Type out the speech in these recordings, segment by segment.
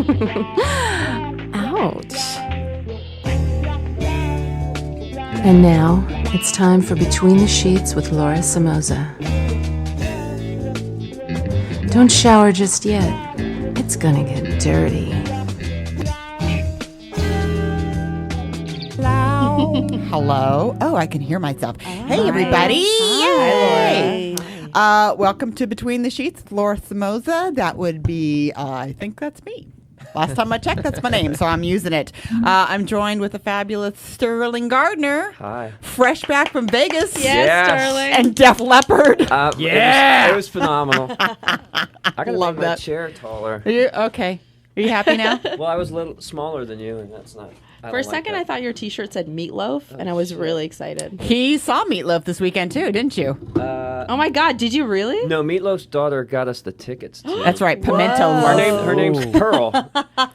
Ouch. And now, it's time for Between the Sheets with Lora Somoza. Don't shower just yet. It's gonna get dirty. Hello. Oh, I can hear myself. Hey, everybody. Hi, Laura. Welcome to Between the Sheets with Lora Somoza. That would be, I think that's me. Last time I checked, that's my name, so I'm using it. I'm joined with the fabulous Sterling Gardner. Hi. Fresh back from Vegas. Yes. Sterling. And Def Leppard. It was phenomenal. I gotta Love make my that. chair taller. Are you okay? Are you happy now? Well, I was a little smaller than you, and that's not. For a second, I thought your T-shirt said meatloaf, and I was really excited. He saw Meatloaf this weekend, too, didn't you? Oh my God, did you really? No, Meatloaf's daughter got us the tickets. To That's right, Pimento Her Loaf. her name's Pearl.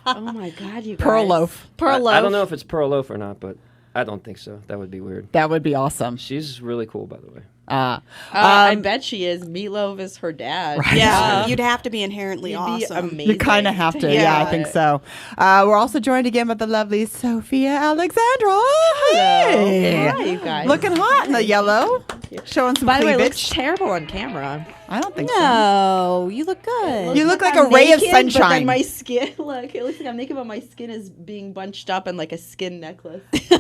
Oh my God, you guys. Pearl Loaf. I don't know if it's Pearl Loaf or not, but I don't think so. That would be weird. That would be awesome. She's really cool, by the way. I bet she is. Meatloaf is her dad. Right. Yeah, you'd have to be inherently You'd be awesome. amazing. You kind of have to. Yeah, I think so. We're also joined again by the lovely Sofiya, Alexandra. Hey. Hi, you guys. Looking hot in the yellow. Showing some By the way, it cleavage. looks terrible on camera. I don't think so. No, you look good. You look like I'm a ray of naked, But sunshine. then my skin, look, it looks like I'm naked, but my skin is being bunched up in like a skin necklace. Creepy.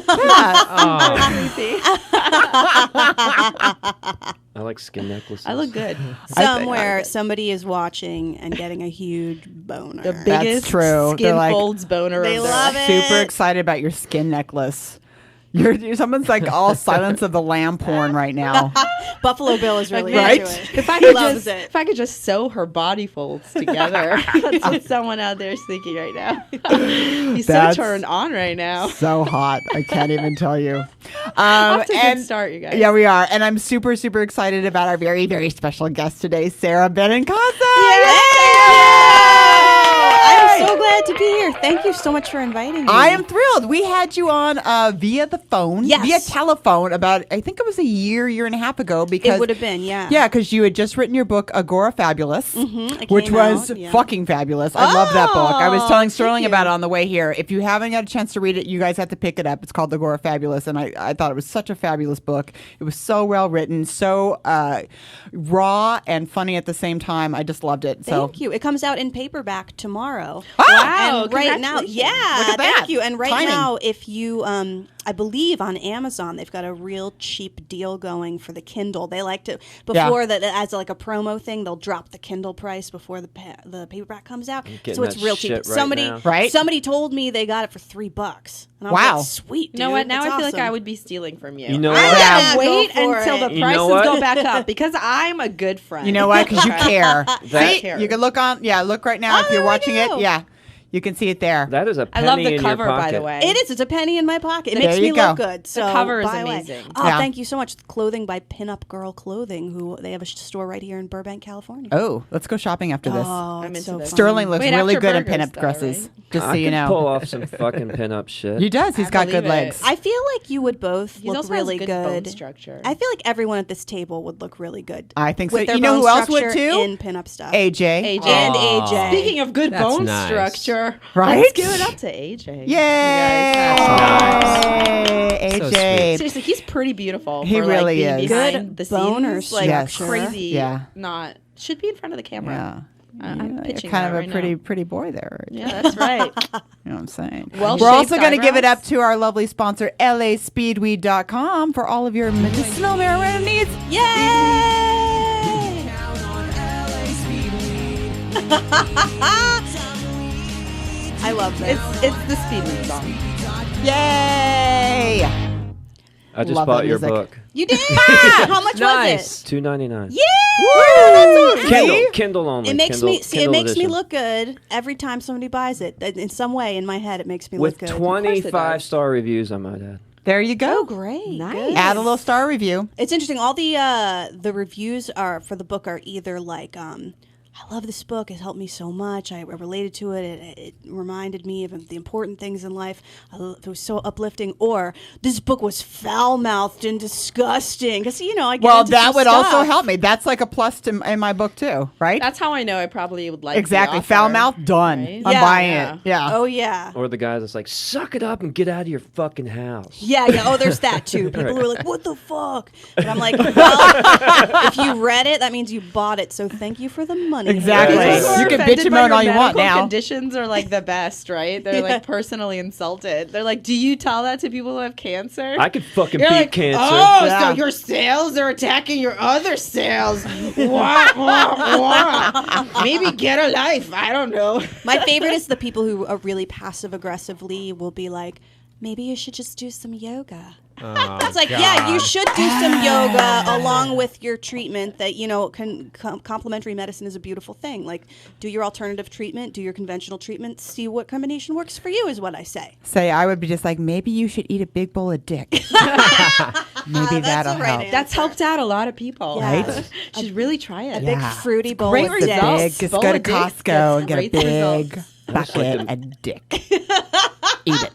I like skin necklaces. I look good. Somewhere somebody is watching and getting a huge boner. The biggest true. skin They're like- folds boner They of their love life. it. Super excited about your skin necklace. Someone's like all Silence of the Lamb porn right now. Buffalo Bill is really Right? into it. If I He could loves just, it. if I could just sew her body folds together, that's what someone out there is thinking right now. He's That's- so turned on right now. So hot. I can't even tell you. Off to a good start, you guys. Yeah, we are. And I'm super, super excited about our very, very special guest today, Sara Benincasa. I'm so glad to be here. Thank you so much for inviting me. I am thrilled. We had you on via the phone, Yes. via telephone about, I think it was a year and a half ago. Because It would have been, yeah. Yeah, because you had just written your book, Agora Fabulous, It which came was out, yeah. fucking fabulous. I love that book. I was Oh, telling thank Sterling you. about it on the way here. If you haven't had a chance to read it, you guys have to pick it up. It's called Agora Fabulous, and I thought it was such a fabulous book. It was so well written, so raw and funny at the same time. I just loved it. Thank you. It comes out in paperback tomorrow. Wow, And right now, congratulations. yeah, Look at that. thank you. And right Timing. now, if you, I believe on Amazon, they've got a real cheap deal going for the Kindle. They like to, before that, as like a promo thing, they'll drop the Kindle price before the paperback comes out. getting So it's that real shit cheap. right now. Right? Somebody told me they got it for $3. And I was Wow. like, sweet, dude. You know what? Now That's I feel like awesome. I would be stealing from you. You know I what? can't Yeah, wait go for until it. the You prices know what? go back up because I'm a good friend. You know why? Because you care. That- See, you can look look right now if you're I watching do. it. Yeah, you can see it there. That is a I penny love the in cover, your pocket. by the way. It is. It's a penny in my pocket. It There makes you me go. look good. So cover is buy away. amazing. Oh, Yeah. thank you so much. Clothing by Pinup Girl Clothing, who they have a store right here in Burbank, California. Oh, let's go shopping after this. Oh, I'm it's into so this. fun. Sterling looks Wait, really after good in burgers, pinup though, dresses. right? Just so I you can know. pull off some fucking pinup shit. He does. He's got good believe legs. it. I feel like you would both He look also really has good bone good. structure. I feel like everyone at this table would look really good. I think so. With their You know bone who else would structure too? in pinup stuff. AJ. AJ. And AJ. Speaking of good That's bone nice. structure, Right? let's give it up to AJ. Yay! Nice. So AJ. Seriously, he's pretty beautiful. He for, really like, being is. behind Good the boner scenes, like Yes. crazy. Yeah. Not should be in front of the camera. Yeah. I'm You're pitching kind that of a right pretty, now. pretty boy there. Yeah, that's right. You know what I'm saying? Well-shaped We're also going to give it eyebrows. up to our lovely sponsor, LASpeedweed.com, for all of your medicinal marijuana needs. Yay! I love this. It's the Speedman song. Yay! I just Love bought that your music. book. You did? How much was Nice. $2.99. it? Yeah! Kindle only. It makes Kindle, me see. It Kindle makes me edition. look good every time somebody buys it. In some way, in my head, it makes me With look good. 25-star reviews, I might add. There you go. Oh, great! Nice. Good. Add a little star review. It's interesting. All the reviews are for the book are either I love this book. It helped me so much. I related to it. It reminded me of the important things in life. It was so uplifting. Or this book was foul-mouthed and disgusting. Because, I get into that some would stuff. also help me. That's like a plus in my book too, right? That's how I know I probably would like exactly. the author, Foul mouth, done. right? I'm Yeah. buying Yeah. it. Yeah. Oh, yeah. Or the guy that's like, suck it up and get out of your fucking house. Yeah. Oh, there's that too. People who are like, what the fuck? But I'm like, well, if you read it, that means you bought it. So thank you for the money. Exactly. People who are You can offended bitch and by moan your all you want medical now. Conditions are like the best, right? They're Yeah. like personally insulted. They're like, do you tell that to people who have cancer? I could fucking You're beat like, cancer. oh, Yeah. so your cells are attacking your other cells. Wah, wah, wah. Maybe get a life. I don't know. My favorite is the people who are really passive aggressively will be like, maybe you should just do some yoga. It's like, yeah, you should do some yoga along with your treatment that, complementary medicine is a beautiful thing. Like, do your alternative treatment, do your conventional treatment, see what combination works for you is what I say. I would be just like, maybe you should eat a big bowl of dick. Maybe That's that'll the right help. answer. That's helped out a lot of people. Right? Should really try it. A big fruity bowl great of results. dick. Big, just Bowl go to of dick Costco and get a gets big great bucket of dick. Eat it.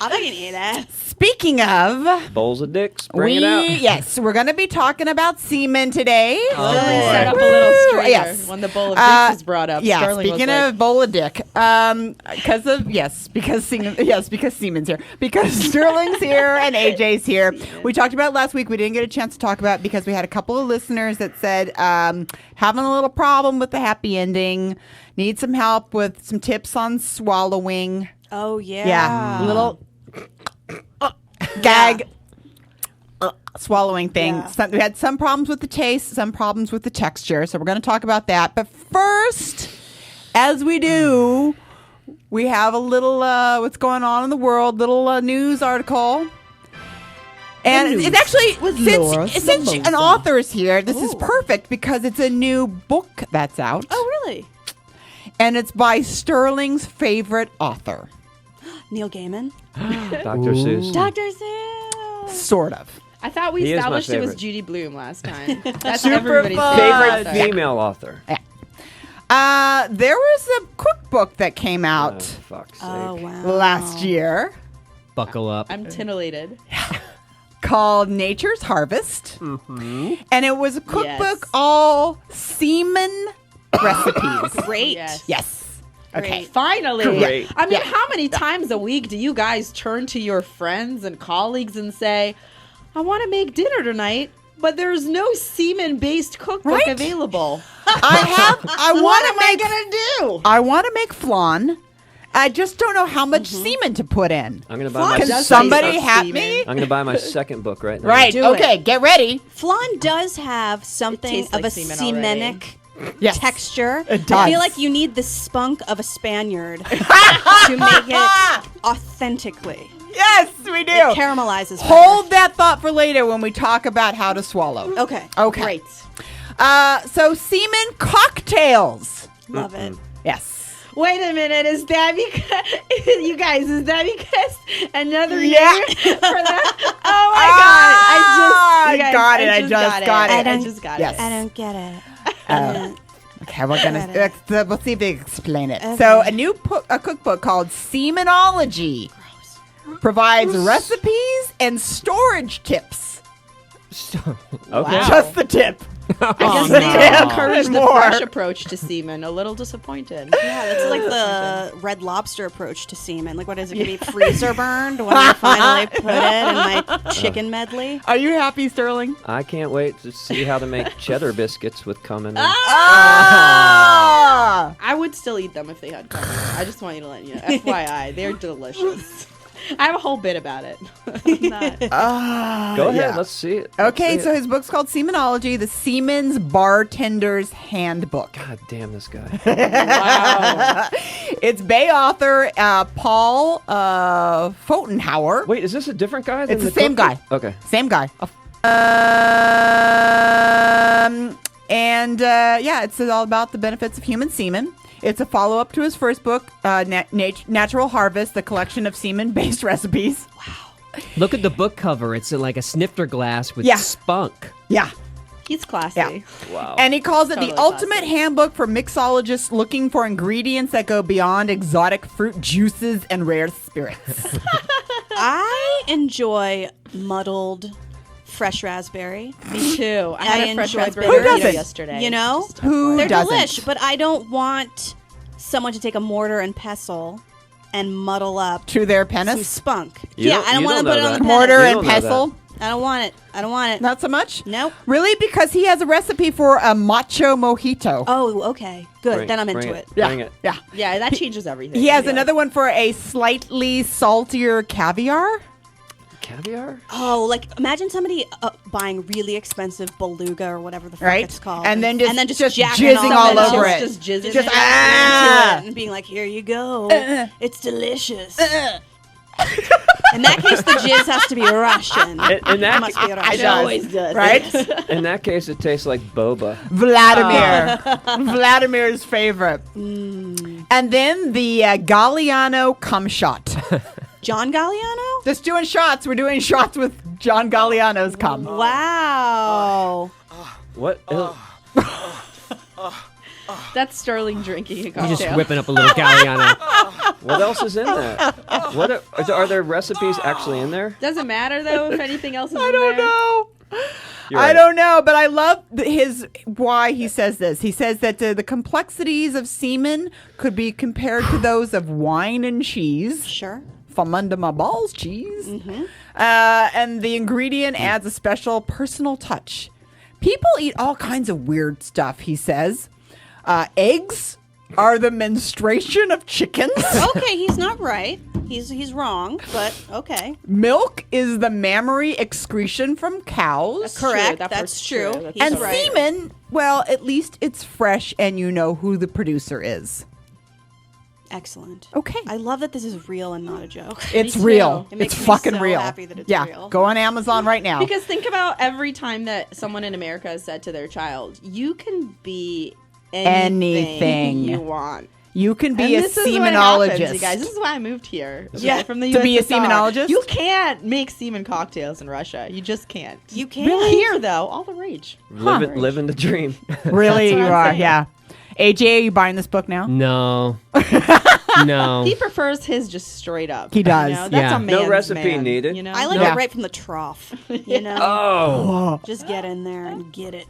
I'm not gonna eat that. Speaking of, Bowls of dicks. Bring it out. yes, we're going to be talking about semen today. Sterling set up a little straighter Yes. when the bowl of dicks was brought up. Yeah, Sterling speaking was of bowl of dick, because Semen's here, because Sterling's here and AJ's here. We talked about it last week. We didn't get a chance to talk about it because we had a couple of listeners that said having a little problem with the happy ending, need some help with some tips on swallowing. Oh, yeah. Yeah, little gag. Swallowing thing. Yeah. We had some problems with the taste, some problems with the texture. So we're going to talk about that. But first, as we do, we have a little what's going on in the world, little news article. And it's actually, Lora since Somoza. an author is here, this is perfect because it's a new book that's out. Oh, really? And it's by Sterling's favorite author. Neil Gaiman? Dr. Seuss. Dr. Seuss. Sort of. I thought we He is my established it was favorite. Judy Blume last time. That's Super everybody's fun. Favorite author. female author. There was a cookbook that came Oh, out fuck's sake. Oh, wow. last year Buckle up. I'm titillated. called Nature's Harvest. And it was a cookbook Yes. all semen recipes. Great. Yes. Okay. Finally. Great. I mean, Yeah. how many times a week do you guys turn to your friends and colleagues and say, I want to make dinner tonight, but there's no semen-based cookbook Right? available. I What want am to I make going to do? I want to make flan. I just don't know how much semen to put in. I'm gonna buy my. Can does somebody taste like help semen. me? I'm gonna buy my second book right now. Right. Do Okay. Get ready. Flan does have something tastes of like a semen semenic Yes. texture. It I does. feel like you need the spunk of a Spaniard to make it authentically. Yes, we do. It caramelizes. better. Hold that thought for later when we talk about how to swallow. Okay. Okay. Great. So semen cocktails. Love it. Yes. Wait a minute, is that because, you guys, is that because another Yeah. name for that? Oh my God. I I got it. I just just got it. I just got Yes. it. I don't get it. Okay, we're gonna Got it. we'll see if they explain it. Okay. So a cookbook called Semenology provides recipes and storage tips. Okay. Just the tip. I guess no. they encourage the More. fresh approach to semen. A little disappointed. Yeah, that's like the Red Lobster approach to semen. Like, what is it going to be freezer burned when I finally put it in my chicken medley? Are you happy, Sterling? I can't wait to see how to make cheddar biscuits with cumin. Ah! I would still eat them if they had cover. I just want you to let you know. FYI, they're delicious. I have a whole bit about it. I'm not- Go ahead. yeah. Let's see it. Let's Okay, see so it. his book's called Semenology, the Seamen's Bartender's Handbook. God damn this guy. wow. It's Bay author Paul Fotenhauer. Wait, is this a different guy? Than It's the same cookbook? guy. Okay. Same guy. It's all about the benefits of human semen. It's a follow-up to his first book, Natural Harvest, the collection of semen-based recipes. Look at the book cover. It's like a snifter glass with Yeah. spunk. Yeah. He's classy. Yeah. Wow. And he calls it the Totally ultimate classy. handbook for mixologists looking for ingredients that go beyond exotic fruit juices and rare spirits. I enjoy muddled fresh raspberry. Me too. I I had a fresh enjoy raspberry berries. Who doesn't? yesterday. You know? Who They're doesn't? delish, but I don't want someone to take a mortar and pestle and muddle up To their some penis? spunk. You Yeah, don't- I don't you want to don't put it know on the that. penis. Mortar You and don't know pestle? I don't want it. I don't want it. Not so much? Nope. Really? Because he has a recipe for a macho mojito. Oh, okay. Good. Then I'm into Bring it. yeah. Bring it. Yeah. Yeah, that changes everything. He has Yeah. another one for a slightly saltier caviar. Caviar? Oh, like imagine somebody buying really expensive beluga or whatever the fuck Right. it's called, And then just jacking jizzing off all into over it. it. Just jizzing Just, it. ah! And being like, "Here you go, it's delicious." In that case, the jizz has to be Russian. In that- It must be Russian. It always does. Right? In that case, it tastes like boba. Vladimir. Vladimir's favorite. And then the Galliano cum shot. John Galliano? Just doing shots. We're doing shots with John Galliano's cum. Wow. What? That's Stirling drinking a You're cocktail. just whipping up a little Galliano. What else is in that? What are there recipes actually in there? Doesn't matter though if anything else is I in don't there. know. You're I right. don't know, but I love why he says this. He says that the complexities of semen could be compared to those of wine and cheese. Sure. From under my balls, cheese. And the ingredient adds a special personal touch. People eat all kinds of weird stuff, he says. Eggs are the menstruation of chickens. Okay, he's not right. He's wrong, but okay. Milk is the mammary excretion from cows. Correct. That That's part's true. true. That's He's And right. semen, well, at least it's fresh and you know who the producer is. Excellent. Okay. I love that this is real and not a joke. It's too. real. It makes It's me fucking so real. happy that it's yeah. real. Go on Amazon right now. Because think about every time that someone in America has said to their child, "You can be anything you want." You can be And a this is what happens, semenologist. you guys. This is why I moved here. Yeah, from the to be a USSR. semenologist? You can't make semen cocktails in Russia. You just can't. You can't. Here though, all the rage. Living the dream. Really, That's what you I'm are. saying. Yeah. AJ, are you buying this book now? No. No. He prefers his just straight up. He does. You know? That's Yeah. a No man's recipe man, needed. You know? I like Yeah. it right from the trough. You know? Oh. Just get in there and get it.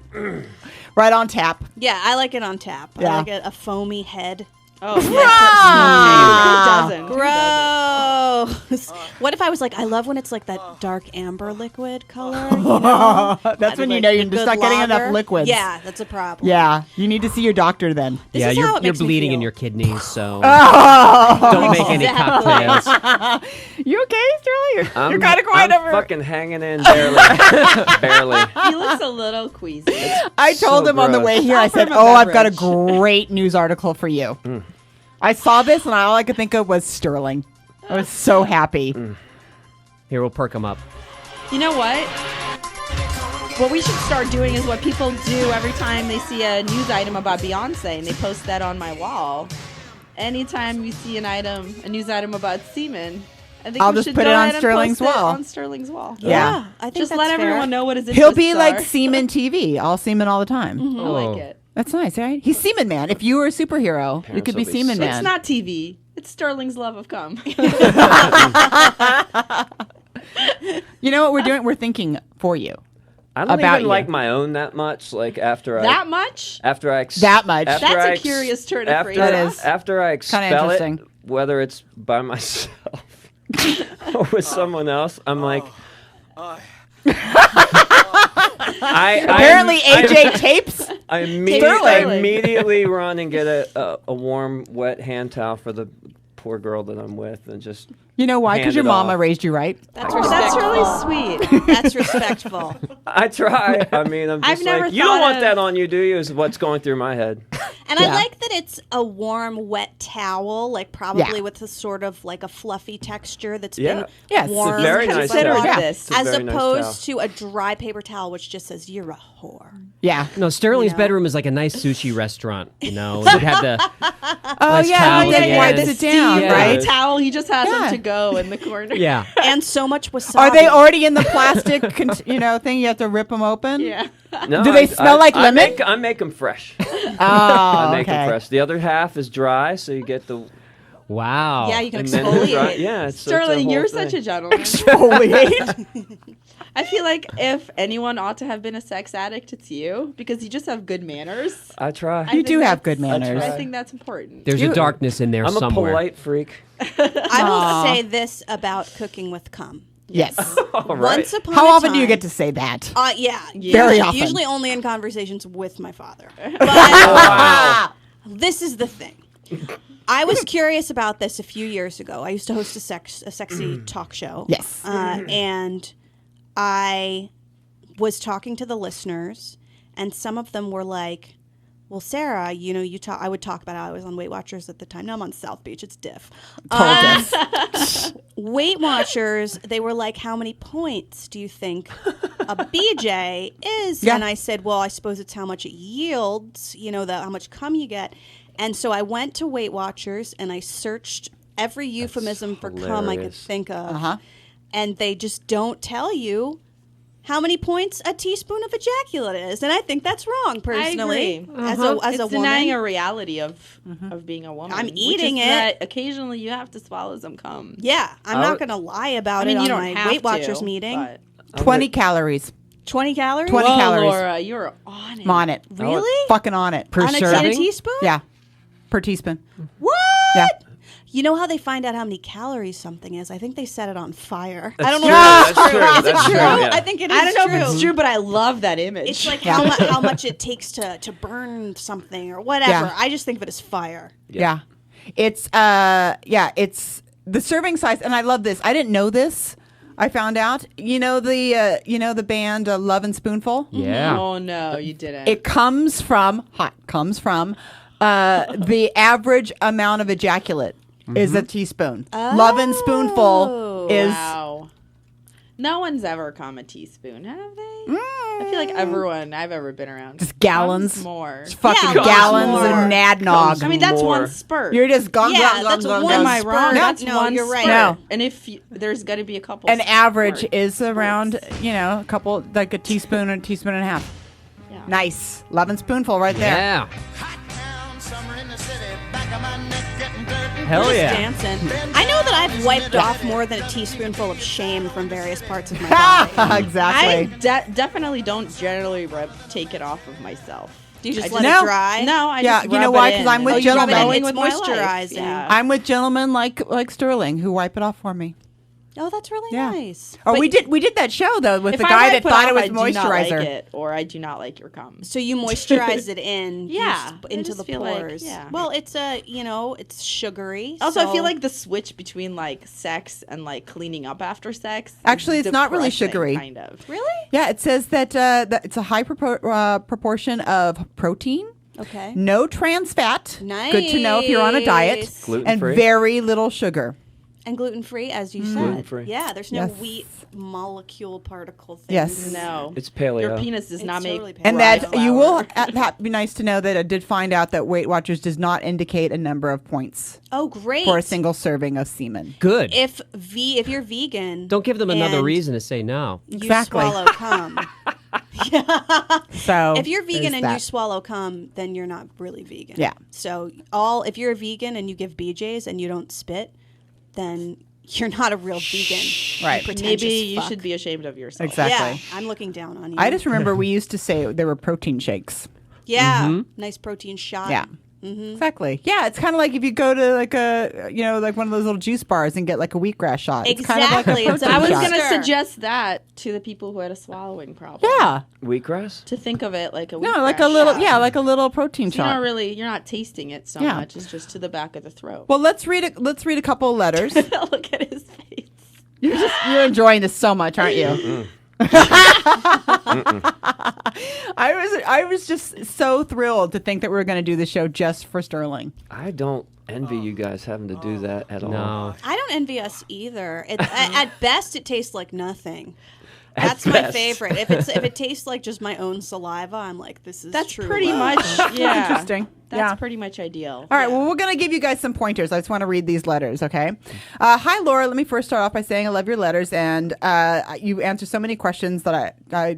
Right on tap. Yeah, I like it on tap. Yeah. I like a foamy head. Oh, yeah. Ah! Who doesn't? Who doesn't? Gross. What if I was like, I love when it's like that dark amber liquid color. You know? That's when you Like know the you're just good not getting lager. enough liquids. Yeah, that's a problem. Yeah. You need to see your doctor then. This yeah, is how you're it makes me bleeding in feel. your kidneys, so Oh. don't make any Exactly. cocktails. You okay, Sterling? You're I'm kind of quiet I'm over. fucking hanging in barely. Barely. He looks a little queasy. I told so him on the gross. way here, I Offer said, him a "Oh, I've got a beverage." great news article for you." I saw this, and all I could think of was Stirling. I was so happy. Here, we'll perk them up. You know what? What we should start doing is what people do every time they see a news item about Beyonce, and they post that on my wall. Anytime you see a news item about semen, I think I'll we just should put go it on ahead and Sterling's post it wall. on Sterling's wall. Yeah. I think Just that's let fair. everyone know what his He'll interests be like are. Semen TV, all semen all the time. I like it. That's nice, right? He's Semen Man. If you were a superhero, you Parents could be will be Semen sick. Man. It's not TV. It's Sterling's love of cum. You know what we're doing? We're thinking for you. I don't About even you. like my own that much. Like after That much? after I That much. after That's I a curious turn of after, phrase. That is. after I Kinda expel it, interesting. whether it's by myself or with someone else, I'm like. Apparently, AJ tapes. I Sterling. immediately run and get a warm, wet hand towel for the poor girl that I'm with, and just You know why? Because Hand your it mama off. raised you right. That's That's respectful. really sweet. That's respectful. I try. I mean, I'm I've just never like, you don't thought want of- that on you, do you? Is what's going through my head. And Yeah. I like that it's a warm, wet towel, like probably Yeah. with a sort of like a fluffy texture that's Yeah. been Yes. It's a warmed very by nice Consider towel. Yeah. this. It's a as very nice opposed towel. to a dry paper towel, which just says "you're a whore." Yeah. No, Sterling's You know? bedroom is like a nice sushi restaurant. You know, you'd have the Oh nice yeah, towel he at then the wipes end. it down, Yeah. right? Towel. He just has Yeah. them to go in the corner. yeah. And so much wasabi. Are they already in the plastic, thing? You have to rip them open. Yeah. No, Do they smell like lemon? I make them fresh. Oh, I make them okay. fresh. The other half is dry, so you get the. Wow. Yeah, you can and then the dry, exfoliate. yeah, it's Sterling, you're thing. such a gentleman. Exfoliate. I feel like if anyone ought to have been a sex addict, it's you because you just have good manners. I try. I You think do have good that's- manners. I think that's important. There's a darkness in there I'm somewhere. a polite freak. I will say this about cooking with cum. Yes. All right. Once upon How a often do you time- get to say that? Yeah, Very often. Usually only in conversations with my father. But this is the thing. I was curious about this a few years ago. I used to host a sexy talk show. Yes. And I was talking to the listeners, and some of them were like, "Well, Sarah, I would talk about how I was on Weight Watchers at the time. Now I'm on South Beach. It's diff. Weight Watchers, they were like, how many points do you think a BJ is? Yeah. And I said, well, I suppose it's how much it yields, how much cum you get. And so I went to Weight Watchers and I searched every euphemism for cum I could hilarious. think of. Uh-huh. And they just don't tell you how many points a teaspoon of ejaculate is. And I think that's wrong, personally. agree. As It's a denying woman. a reality of being a woman. I'm which eating is it. that occasionally you have to swallow some cum. Yeah, I'm not going to lie about I mean, it you on don't my have Weight Watchers to, meeting. but- 20 calories. 20 calories? 20 Whoa, calories. Laura, you're on it. I'm on it. Really? Fucking on it. Per On a serving? teaspoon? Yeah. Per teaspoon. What? Yeah. You know how they find out how many calories something is? I think they set it on fire. That's I don't know true. if That's true. Is it That's true? yeah. I think it is I don't know true. if it's true, but I love that image. It's like Yeah. how much it takes to burn something or whatever. Yeah. I just think of it as fire. Yeah. It's it's the serving size, and I love this. I didn't know this. I found out. The band Love and Spoonful? Yeah. Oh no, you didn't. It comes from the average amount of ejaculate is a teaspoon. Love and Spoonful is wow. No one's ever come a teaspoon, have they? I feel like everyone I've ever been around. Just gallons. comes more. fucking Yeah, gallons more. of nadnog. I mean, that's More. one spurt. You're just gong, Yeah, gong, that's gong, gong, one gong. Am I wrong? No, That's no, one you're right. spurt. No. And if there's got to be a couple. An average spurts. is around, a couple, like a teaspoon and a teaspoon and a half. Yeah. Nice. Love and Spoonful right there. Yeah. Hell Just yeah. dancing. I know that I've wiped off more than a teaspoonful of shame from various parts of my body. Exactly. I definitely don't generally take it off of myself. Do you just I let No. it dry? No, I Yeah, just you know rub why? it 'Cause in I'm with and gentlemen. going It's with my life. moisturizing. Yeah. I'm with gentlemen like Stirling who wipe it off for me. Oh, that's really Yeah. nice. Oh, But- we did that show though with If the I guy wipe that it thought off, it was I do not like moisturizer. it, or I do not like your cum. So you moisturize it in, Yeah, I into just the feel like, pores. yeah. Well, it's it's sugary. Also, I so- feel like the switch between like sex and like cleaning up after sex. is Actually, it's not really depressing, sugary. Kind of. really Yeah, it says that it's a high proportion of protein, okay. no trans fat. Good to know if you're on a diet, Nice. and Gluten-free. very little sugar. And gluten free, as you said. Gluten-free. Yeah, there's no Yes. wheat molecule particle thing. Yes. No, It's paleo. Your penis does not It's make. totally paleo. And that Right. you will be nice to know that I did find out that Weight Watchers does not indicate a number of points Oh, great. for a single serving of semen. Good. if you're vegan, Don't give them another and reason to say no. You Exactly. swallow cum. So If you're vegan there's and that. you swallow cum, then you're not really vegan. Yeah. So if you're a vegan and you give BJ's and you don't spit, then you're not a real vegan. You Right. pretentious Maybe you fuck. should be ashamed of yourself. Exactly. Yeah, I'm looking down on you. I just remember we used to say there were protein shakes. yeah, nice protein shot. Yeah. Exactly. Yeah, it's kind of like if you go to like like one of those little juice bars and get like a wheatgrass shot. It's kind of like a Exactly. It's protein I was shot. gonna Sure. suggest that to the people who had a swallowing problem. Yeah. Wheatgrass? To think of it like a No, like a wheatgrass little shot. like a little protein So shot. you're not tasting it so Yeah. much. It's just to the back of the throat. Well, let's read a couple of letters. Look at his face. You're enjoying this so much, aren't you? I was just so thrilled to think that we were going to do the show just for Stirling. I don't envy you guys having to do that at all. No. I don't envy us either. At best, it tastes like nothing. At That's my best. favorite. If it tastes like just my own saliva, I'm like, this is That's true pretty love. much Interesting. That's pretty much ideal. All right, well, we're going to give you guys some pointers. I just want to read these letters, okay? Hi, Laura. Let me first start off by saying I love your letters, and you answer so many questions that I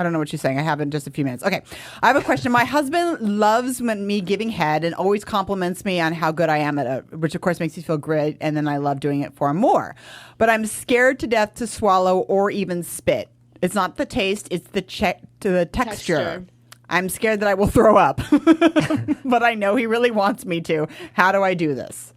don't know what you're saying. I have in just a few minutes. Okay, I have a question. My husband loves me giving head and always compliments me on how good I am at it, which of course makes me feel great, and then I love doing it for him more. But I'm scared to death to swallow or even spit. It's not the taste, it's the texture. I'm scared that I will throw up, but I know he really wants me to. How do I do this?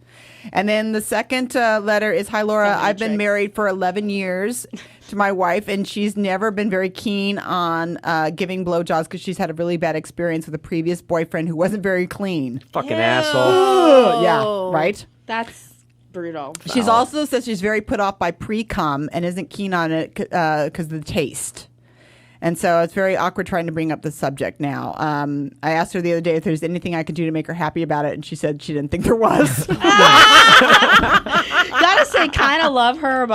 And then the second letter is, hi, Laura. I've been married for 11 years to my wife, and she's never been very keen on giving blowjobs because she's had a really bad experience with a previous boyfriend who wasn't very clean. Fucking asshole. Yeah, right? That's brutal. She's also says she's very put off by pre-cum and isn't keen on it because of the taste. And so it's very awkward trying to bring up the subject now. I asked her the other day if there's anything I could do to make her happy about it, and she said she didn't think there was. Gotta say, kind of love her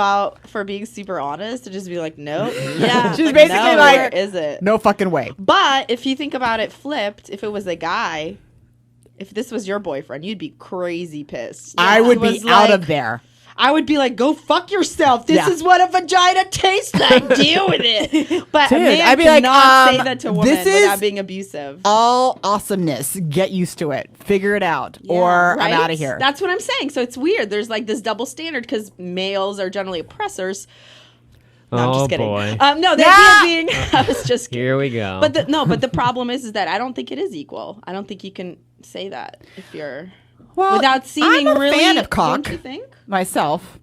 for being super honest to just be like, nope. Yeah. She's basically no, like, where is it? No fucking way. But if you think about it flipped, if it was a guy, if this was your boyfriend, you'd be crazy pissed. I would It be was out like, of there. I would be like, go fuck yourself. This is what a vagina tastes like. Deal with it. But Dude, a man I'd be like, cannot say that to a woman this is without being abusive. All awesomeness. Get used to it. Figure it out. Or I'm Right? out of here. That's what I'm saying. So it's weird. There's like this double standard because males are generally oppressors. No, I'm just kidding. Boy. No, the idea being, I was just kidding. Here we go. But the problem is that I don't think it is equal. I don't think you can say that if you're without seeming I'm a really fan of cock don't you think? myself.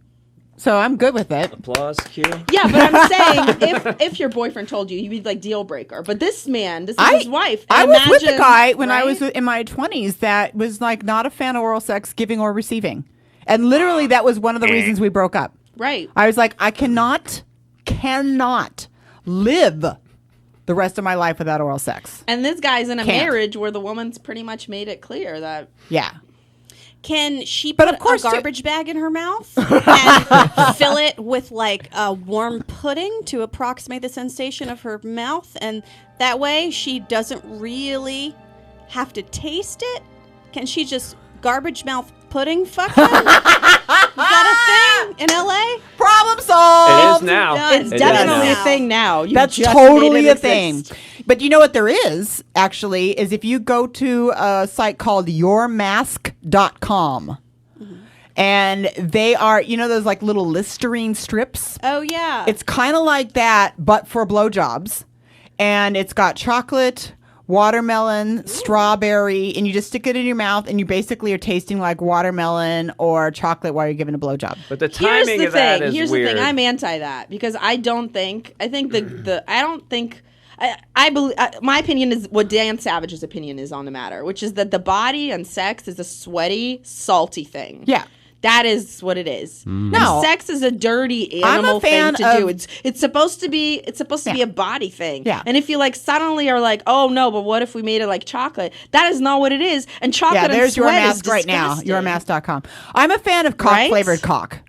So I'm good with it. Applause, cue. Yeah, but I'm saying if your boyfriend told you, you'd be like deal breaker. But this man, this is his wife. I And was with imagine- a guy when I right? was in my 20s that was like not a fan of oral sex, giving or receiving. And literally that was one of the reasons we broke up. Right. I was like, I cannot live the rest of my life without oral sex. And this guy's in a Can't. marriage where the woman's pretty much made it clear that Yeah. Can she But put of course a too- garbage bag in her mouth and fill it with like a warm pudding to approximate the sensation of her mouth? And that way she doesn't really have to taste it? Can she just garbage mouth pudding fuck him? Is that a thing in LA? Problem It solved. is now. Done. it's It is definitely now. a thing now. You That's just totally made a it thing. exist. But you know what there is, actually, is if you go to a site called yourmask.com, and they are, you know, those like little Listerine strips? Oh, yeah. It's kind of like that, but for blowjobs. And it's got chocolate, watermelon, strawberry, and you just stick it in your mouth, and you basically are tasting like watermelon or chocolate while you're giving a blowjob. But the Here's timing the of that thing. is Here's weird. the thing. I'm anti that because I don't think. I think I don't think. I believe my opinion is what Dan Savage's opinion is on the matter, which is that the body and sex is a sweaty, salty thing. Yeah. That is what it is. No. And sex is a dirty I'm a animal fan thing to do. of- It's supposed to be a body thing. Yeah. And if you like suddenly are like, oh no, but what if we made it like chocolate? That is not what it is. And chocolate Yeah, there's and your sweat is mask right now. disgusting. Yourmask.com. I'm a fan of Right? cock-flavored cock.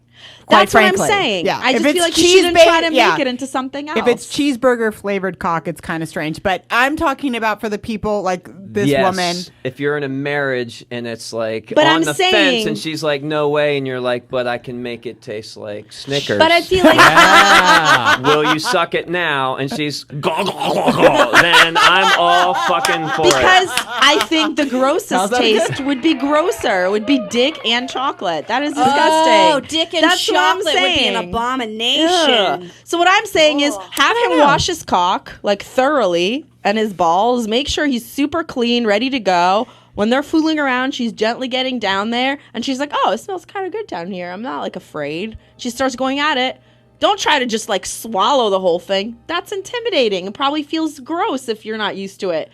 That's quite what I'm frankly. saying. Yeah. I If just it's feel like you shouldn't try to yeah. make it into something else. If it's cheeseburger flavored cock, it's kind of strange. But I'm talking about for the people like this Yes, woman. if you're in a marriage and it's like But on I'm the fence saying- and she's like, no way, and you're like, but I can make it taste like Snickers. But I feel like Will you suck it now? And she's then I'm all fucking for because it. I think the grossest How's that taste would be grosser. It would be dick and chocolate. That is disgusting. Oh, dick and That's what I'm chocolate would be an saying. abomination. Ugh. So what I'm saying is have him wash his cock like thoroughly and his balls. Make sure he's super clean, ready to go. When they're fooling around, she's gently getting down there and she's like, oh, it smells kind of good down here. I'm not like afraid. She starts going at it. Don't try to just like swallow the whole thing. That's intimidating. It probably feels gross if you're not used to it.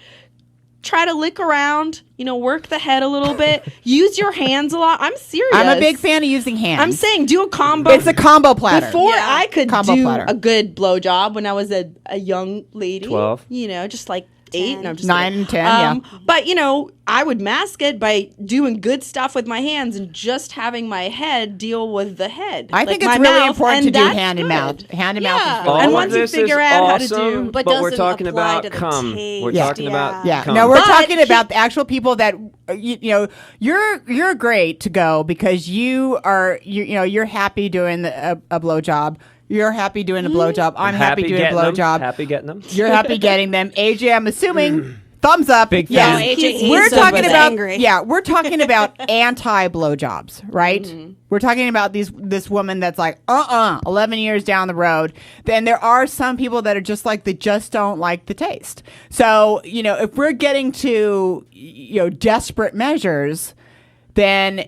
try to lick around, work the head a little bit, use your hands a lot. I'm serious. I'm a big fan of using hands. I'm saying do a combo. It's a combo platter. Before I could Combo do platter. a good blowjob when I was a young lady. 12. Just like 8. No, I'm just 9 and 10, But, I would mask it by doing good stuff with my hands and just having my head deal with the head. I Like think my it's really mouth, important to and do that's hand and mouth. good. Hand and mouth is Yeah. really And All once of you this figure is out how to awesome, do- But but we're doesn't talking apply about to the cum. taste. We're talking about Yeah, cum. no, we're But talking about the actual people that you're great to go because you're happy doing a blowjob. You're happy doing a blowjob. I'm happy doing a getting them. blowjob. Happy getting them. You're happy getting them. AJ, I'm assuming thumbs up. Big Yes. fan. No, AJ hates We're them, talking but about angry. we're talking about anti blowjobs, right? We're talking about this woman that's like 11 years down the road. Then there are some people that are just like they just don't like the taste. So if we're getting to desperate measures, then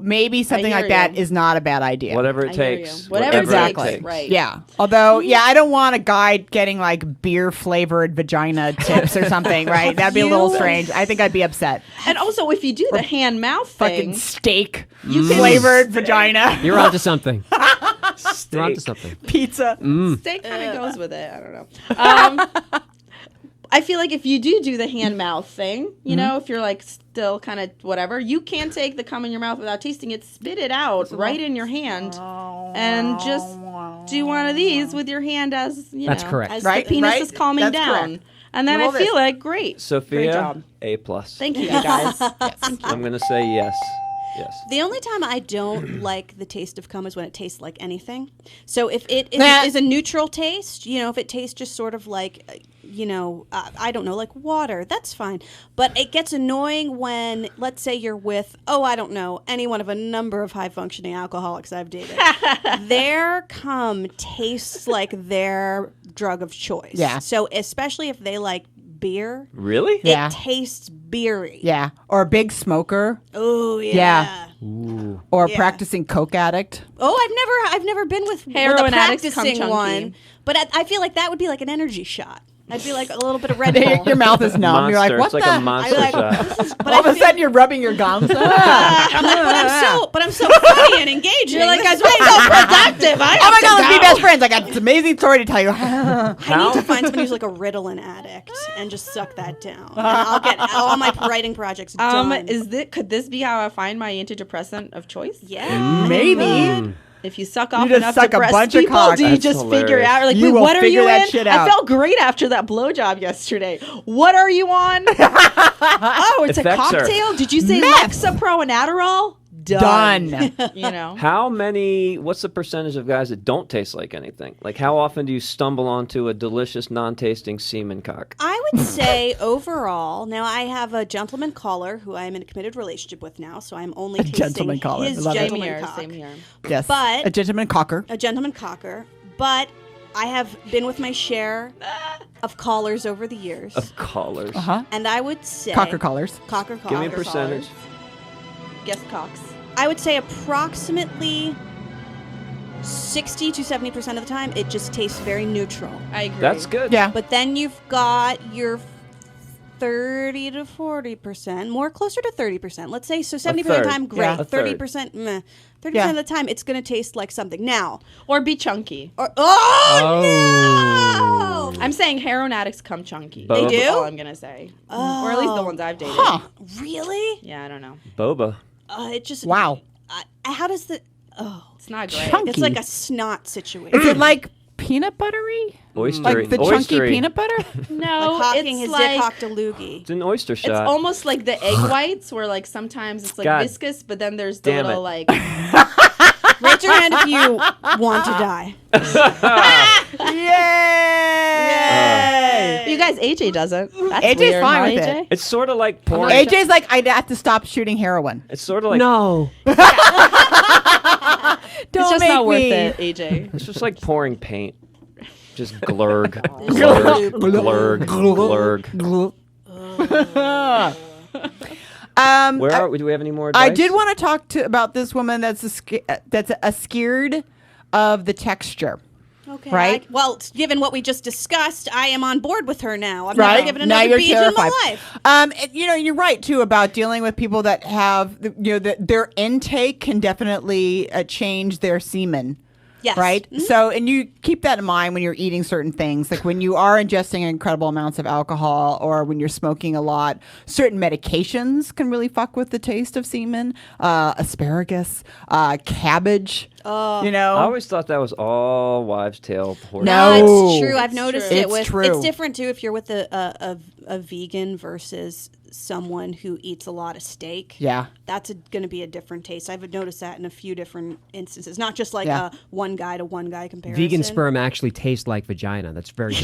maybe something hear like that you. is not a bad idea. Whatever it I hear you. takes. Whatever it Exactly. takes, right. Yeah. Although, I don't want a guy getting like beer flavored vagina tips or something, right? That'd be a little strange. I think I'd be upset. And also, if you do the hand mouth Fucking thing, steak flavored vagina You're onto something. You're onto Steak. something. pizza. steak kind of goes with it. I don't know. I feel like if you do the hand mouth thing, if you're like still kind of whatever, you can take the cum in your mouth without tasting it, spit it out right in your hand, and just do one of these with your hand as That's correct. As Right, the penis right. is calming That's down. correct. And then I Love it. feel like great. Great Sophia, job. A+. Thank you, guys. I'm going to say yes. Yes. The only time I don't like the taste of cum is when it tastes like anything. So if it Nah. is a neutral taste, if it tastes just sort of like, I don't know, like water, that's fine. But it gets annoying when, let's say you're with, I don't know, any one of a number of high-functioning alcoholics I've dated. Their cum tastes like their drug of choice. Yeah. So especially if they like beer, Really? Yeah. it tastes beery. Yeah. Or a big smoker. Oh, yeah. Or a Yeah. practicing coke addict. Oh, I've never been with Heroin a addicts come practicing chunky. one, but I feel like that would be like an energy shot. I'd be like a little bit of Red Bull. Your mouth is numb. Monster. You're like, what it's like the? a monster like, shot. But All of a sudden, you're rubbing your gums. but I'm so funny and engaging. You're like, This I'm is so productive. I Oh my have to God, let's be go. best friends. I got this amazing story to tell you. I need How? to find someone who's like a Ritalin addict and just suck that down. And I'll get all my writing projects done. Could this be how I find my antidepressant of choice? Yeah. Maybe. If you suck off just enough suck a depressed bunch of people, cock. do you That's just figure hilarious. out? Like, You wait, will what are figure you that in? shit I out. felt great after that blowjob yesterday. What are you on? Oh, it's a Effects are- cocktail. Did you say Meth. Lexapro and Adderall? Done. What's the percentage of guys that don't taste like anything? Like, how often do you stumble onto a delicious, non-tasting semen cock? I would say overall, now I have a gentleman caller who I am in a committed relationship with now, so I'm only tasting gentleman caller. his I love it. Same gentleman here. cock. Same here. Yes. But- a gentleman cocker. A gentleman cocker, but I have been with my share of callers over the years, Of callers. and I would say Cocker collars. Cocker Give me a cocker. percentage. Guest cocks. I would say approximately 60 to 70% of the time, it just tastes very neutral. I agree. That's good. Yeah. But then you've got your 30 to 40%, more closer to 30%. Let's say, so 70% of the third. time, great. Yeah. A third. 30%, meh. 30% Yeah. of the time, it's going to taste like something. Now, Or be chunky. or, oh, no! I'm saying heroin addicts come chunky. They That's do? all I'm gonna say. Or at least the ones I've dated. Huh. Really? Yeah, I don't know. Boba. It just, Wow. how does the, It's not great. Chunky. it's like a snot situation. Is it like peanut buttery? Oystery. Like the chunky Oystery. peanut butter? No, like hocking it's his like dick hocked a loogie. It's an oyster it's shot. almost like the egg whites, where like sometimes it's like God. viscous, but then there's the Damn little it. like. Raise your hand if you want to die. Yay! You guys, AJ doesn't. That's AJ's weird, fine huh, with AJ? it. It's sort of like pouring. AJ's like, I'd have to stop shooting heroin. It's sort of like No. Don't It's just make not worth me. it, AJ. It's just like pouring paint. Just glurg, glurg, glurg, glurg. Where are we? Do we have any more advice? I did want to talk about this woman that's scared of the texture. Okay. Right? Well, given what we just discussed, I am on board with her now. I've Right. never given Now another you're beef in terrified. my life. You're right too about dealing with people that have, their intake can definitely change their semen. Yes. Right. So, and you keep that in mind when you're eating certain things, like when you are ingesting incredible amounts of alcohol or when you're smoking a lot. Certain medications can really fuck with the taste of semen. Asparagus, cabbage. I always thought that was all wives' tale. No. It's true. I've noticed it It's with. true. It's different too if you're with a vegan versus someone who eats a lot of steak. Yeah. That's going to be a different taste. I've noticed that in a few different instances, not just like Yeah. a one guy to one guy comparison. Vegan sperm actually tastes like vagina. That's very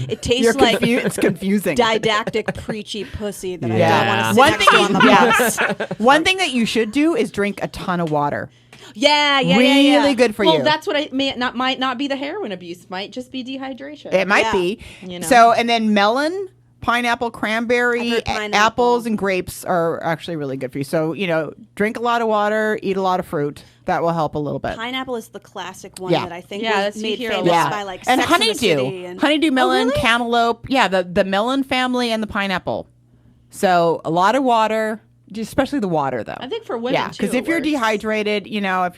It tastes like It's confusing. didactic, preachy pussy that Yeah. I don't want to sit One next to on the bus. One thing that you should do is drink a ton of water. Yeah, Really good for well, you. that's what might not be the heroin abuse. Might just be dehydration. It might Yeah. be. You know. So, and then melon, pineapple, cranberry, I've heard pineapple. apples, and grapes are actually really good for you. So, drink a lot of water, eat a lot of fruit. That will help a little bit. Pineapple is the classic one Yeah. that I think Yeah, was that's- you made hear a famous lot. by like and Sex and the City honeydew. and Honeydew melon, really? cantaloupe. Yeah, the melon family and the pineapple. So, a lot of water. Especially the water, though. I think for women, too, because if it you're works. dehydrated, if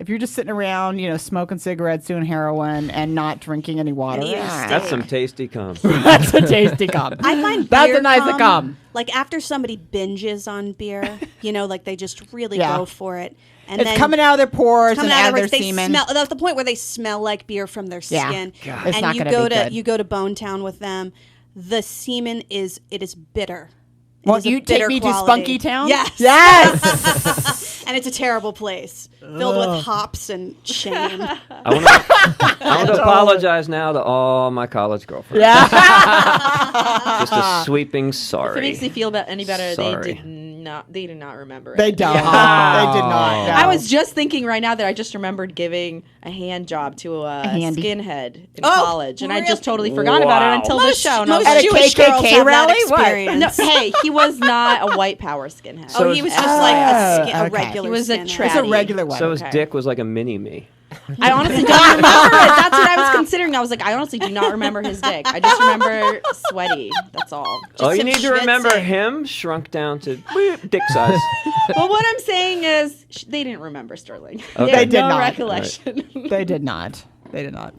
you're just sitting around, smoking cigarettes, doing heroin, and not drinking any water, eating That's some tasty cum. that's a tasty cum. I find That's beer a nice cum, cum. like after somebody binges on beer, like they just really Yeah. go for it. And It's then coming out of their pores and coming out out of their they semen. smell. That's the point where they smell like beer from their Yeah. skin. God. It's and not you gonna go be to good. you go to Bone Town with them. The semen is bitter. It Well, is a you take bitter me to quality. Spunky Town? Yes. Yes. And it's a terrible place filled with hops and shame. I want to apologize now to all my college girlfriends. Yeah. Just a sweeping If it sorry. makes you feel any better, Sorry. they do not remember it. They don't. Yeah. They did not. No. I was just thinking right now that I just remembered giving a hand job to a handy. skinhead in Oh, college, and I really? just totally forgot about it until the show. And I was At like, a Jewish KKK girls have rally? that What? experience. no, hey, he was not a white power skinhead. So He was just like a okay. regular. He was a skinhead. tra- It's a regular one. So his Okay. dick was like a mini me. I honestly don't remember it. That's what I was considering. I was like, I honestly do not remember his dick. I just remember sweaty. That's all. All you some need to remember schwitzing. him shrunk down to dick size. But what I'm saying is, they didn't remember Stirling. Okay. They had They did no not. recollection. They did not. They did not.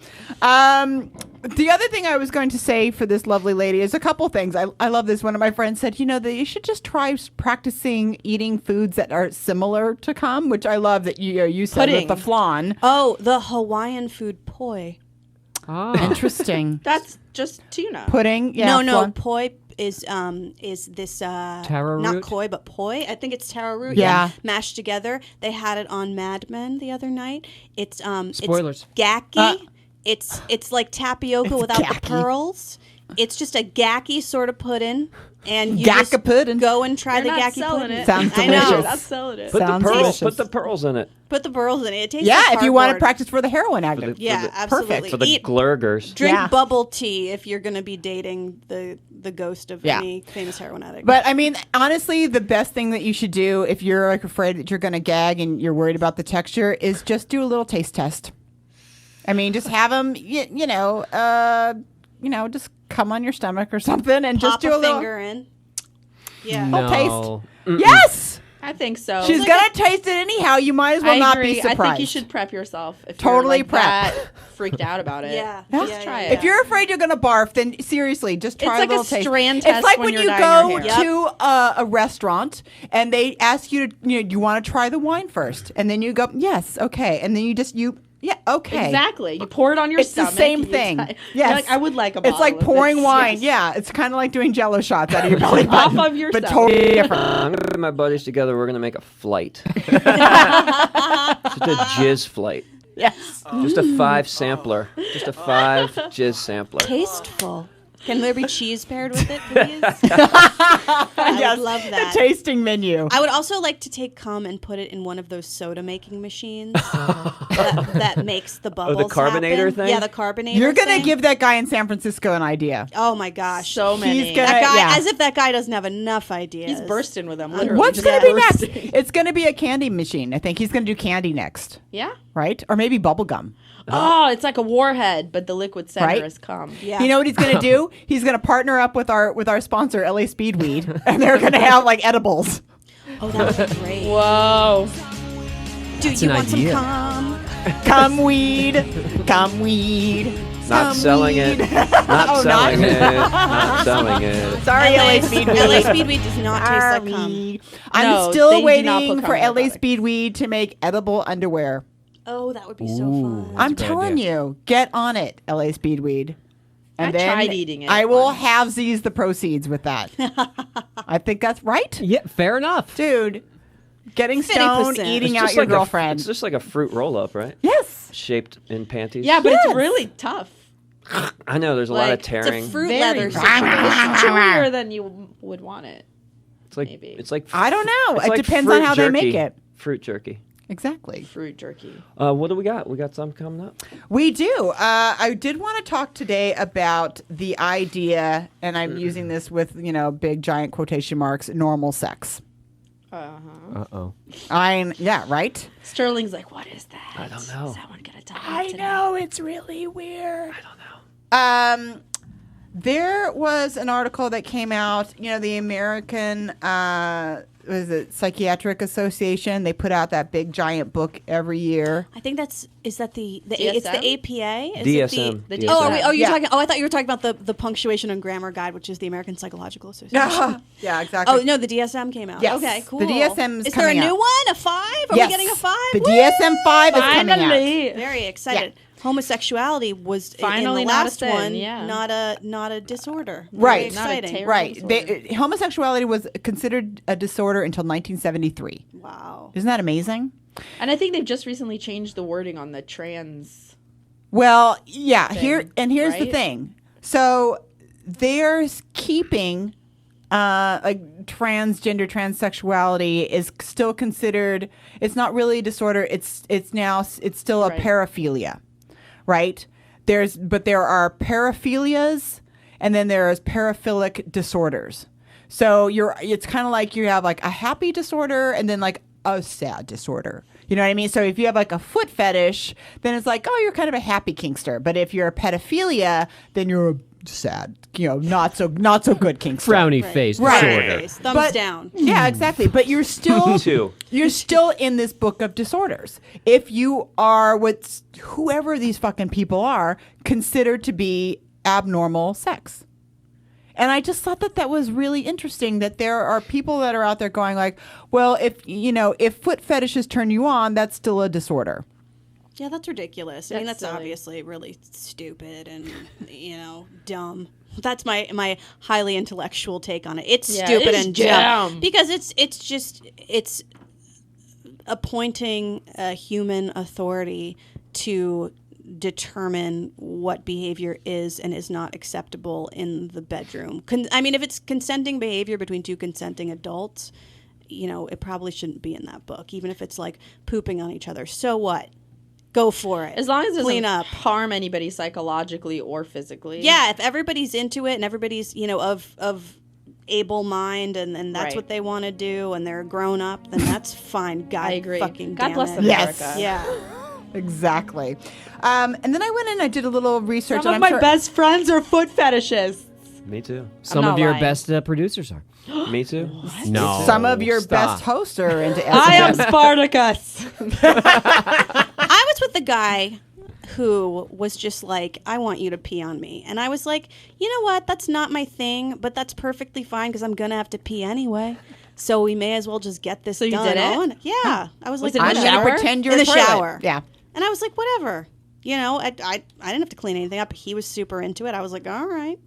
The other thing I was going to say for this lovely lady is a couple things. I love this. One of my friends said, that you should just try practicing eating foods that are similar to cum, which I love that you said Pudding. with the flan. Oh, the Hawaiian food poi. Interesting. That's just tuna. Pudding. Yeah. no, flan. poi is this Taro not root? koi but poi. I think it's taro root. Yeah. mashed together. They had it on Mad Men the other night. It's Spoilers. It's gacky. It's like tapioca without gacky. the pearls. It's just a gacky sort of pudding, and you Gacka just pudding. go and try They're the not gacky selling pudding. it. Sounds I know. delicious. Not selling it. Put the Sounds pearls. delicious. Put the pearls in it Put the pearls in it. It tastes Yeah, like if you want to cardboard. practice for the heroin addict. Yeah, absolutely. for the Eat- glurgers. Drink Yeah. bubble tea if you're going to be dating the ghost of Yeah. any famous heroin addict. But I mean, honestly, the best thing that you should do if you're afraid that you're going to gag and you're worried about the texture is just do a little taste test. I mean, just have them, just come on your stomach or something and just pop do a a little finger in. Yeah. No. taste. Yes, I think so. she's gonna taste it anyhow. You might as well I not agree. be surprised. I think you should prep yourself. If Totally you're, like, prep. that freaked out about it. Yeah. Yeah. Just try yeah. it. If you're afraid you're gonna barf, then seriously, just try It's a like a little taste. strand It's test like when when you're you dyeing go your hair. to a restaurant and they ask you to, you want to try the wine first, and then you go, yes, okay, and then yeah, okay. Exactly. You pour it on your It's stomach. the same and you thing. tie- Yes. You're like, I would like a bottle It's like of pouring this. wine. Yes. Yeah, it's kind of like doing Jello shots out of your belly Off button, of your but stomach. totally different. I'm gonna get my buddies together. We're gonna make a flight. Just a jizz flight. Yes. Just a 5 sampler. Just a 5 jizz sampler. Tasteful. Can there be cheese paired with it, please? I Yes, would love the that. tasting menu. I would also like to take cum and put it in one of those soda making machines that makes the bubbles. carbonator happen. thing? Yeah, the carbonator. You're gonna thing. give that guy in San Francisco an idea. Oh my gosh. So many. He's gonna- that guy, yeah. as if that guy doesn't have enough ideas. He's bursting with them. Literally. What's Just gonna be next? bursting. It's gonna be a candy machine. I think he's gonna do candy next, Yeah. right? Or maybe bubble gum. Oh, it's like a warhead, but the liquid center Right? is cum. Yeah. You know what he's going to do? He's going to partner up with our sponsor, LA Speedweed, and they're going to have like edibles. Oh, that would be great. Whoa. Do That's you an want idea. some cum? Come weed. Come weed. Not Come selling weed. it. Not Oh, selling not? it. Not selling it. Sorry, LA Speedweed. LA Speedweed does not taste like cum. I'm No, they still do not waiting put for cum in LA their Speedweed to make edible underwear. Oh, that would be so fun. I'm a good telling idea. you, get on it, LA Speedweed. And I then tried eating it I will once. halvesies the proceeds with that. I think that's right, Yeah, fair enough. dude. Getting stoned, 50%. eating It's out just your like girlfriend. It's just like a fruit roll-up, right? Yes. Shaped in panties. Yeah, but Yes. it's really tough. I know. There's a lot of Like, tearing. It's a fruit Very leather it's situation. chewier than you would want it. It's like maybe. it's like I don't know. it's It like depends fruit on how they jerky. make it. Fruit jerky. Exactly. Fruit jerky. What do we got? We got some coming up. We do. I did want to talk today about the idea, and I'm using this with, big giant quotation marks, normal sex. Uh-oh. Yeah, right? Sterling's like, what is that? I don't know. Is that one gonna die I today? know, it's really weird. I don't know. There was an article that came out, the American Psychiatric Association. They put out that big giant book every year. I think it's the DSM? APA? Is DSM. The DSM. Oh, you're Yeah. talking. Oh, I thought you were talking about the Punctuation and Grammar Guide, which is the American Psychological Association. Yeah, exactly. Oh no, the DSM came out. Yes, Okay, cool. the DSM is Is there a coming new out. one? A 5? Are Yes. we getting a 5? The Woo! DSM-5 is coming out. Finally. Very excited. Homosexuality was Finally in the not a last sin, one, yeah. not a disorder. Right. Very Not a exciting. terrible Right. disorder. Homosexuality was considered a disorder until 1973. Wow. Isn't that amazing? And I think they've just recently changed the wording on the trans. Well, yeah. Thing, Here's the right? thing. So they're keeping like transgender transsexuality is still considered. It's not really a disorder. It's still a Right. paraphilia, right? There are paraphilias, and then there's paraphilic disorders. So it's kind of like you have like a happy disorder and then like a sad disorder. You know what I mean? So if you have like a foot fetish, then it's like, oh, you're kind of a happy kinkster. But if you're a pedophilia, then you're a sad, not so good kinkster. Frowny face Right. disorder. Thumbs But- down. Yeah, exactly. But you're still Two. you're still in this book of disorders. If you are whoever these fucking people are considered to be abnormal sex. And I just thought that was really interesting that there are people that are out there going like, well, if foot fetishes turn you on, that's still a disorder. Yeah, that's ridiculous. I mean, That's that's silly. obviously really stupid and dumb. That's my highly intellectual take on it. It's Yeah, stupid it is and dumb. because it's appointing a human authority to determine what behavior is and is not acceptable in the bedroom. If it's consenting behavior between two consenting adults, it probably shouldn't be in that book, even if it's like pooping on each other. So what? Go for it. As long as it Clean doesn't up. harm anybody psychologically or physically. Yeah, if everybody's into it and everybody's, of able mind and that's Right. what they want to do and they're grown up, then that's fine. God I agree. fucking God damn bless it. America. Yes. Yeah. Exactly. And then I went in and I did a little research. Some and of I'm my sure- best friends are foot fetishists. Me too. Some not of your lying. best producers are. Me too. No. Some of your stop. best hosts are into I am SFM. Spartacus. I was with the guy who was just like, I want you to pee on me. And I was like, you know what? That's not my thing, but that's perfectly fine because I'm going to have to pee anyway. So we may as well just get this So you done did it? on. Yeah. I was like, it in the I'm whatever. going to shower? pretend you're In a the toilet. shower. Yeah. And I was like, whatever. I didn't have to clean anything up. He was super into it. I was like, all right.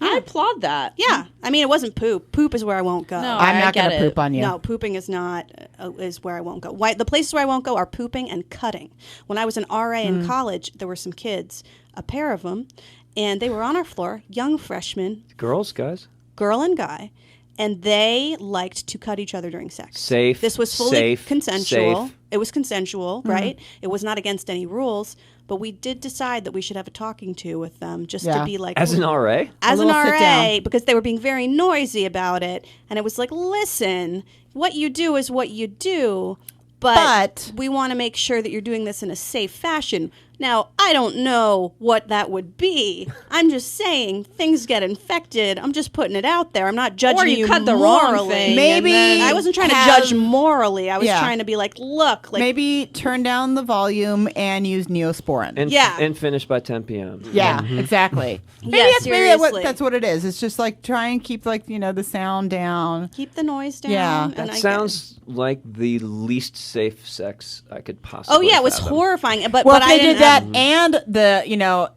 I applaud that. Yeah. I mean, it wasn't poop. Poop is where I won't go. No, I'm I not going get to it. poop on you. No, pooping is not is where I won't go. The places where I won't go are pooping and cutting. When I was an RA in college, there were some kids, a pair of them, and they were on our floor, young freshmen, Girls, guys. girl and guy, and they liked to cut each other during sex. Safe, This was fully safe, consensual. safe. It was consensual, right? It was not against any rules, but we did decide that we should have a talking to with them just Yeah. to be like As an RA? as an little sit RA down. because they were being very noisy about it. And it was like, listen, what you do is what you do. But we want to make sure that you're doing this in a safe fashion. Now, I don't know what that would be. I'm just saying things get infected. I'm just putting it out there. I'm not judging Or you cut the morally. wrong thing. Maybe and then- I wasn't trying to have- judge morally. I was Yeah. trying to be like, look, like Maybe turn down the volume and use Neosporin. And, Yeah. and finish by 10 p.m. yeah, exactly. Maybe Yeah, seriously. that's what it is. It's just like try and keep the sound down. keep the noise down. Yeah. and That I get- sounds like the least safe sex I could possibly Oh yeah, it was fathom. horrifying. But Well, but if I they didn't did that have and the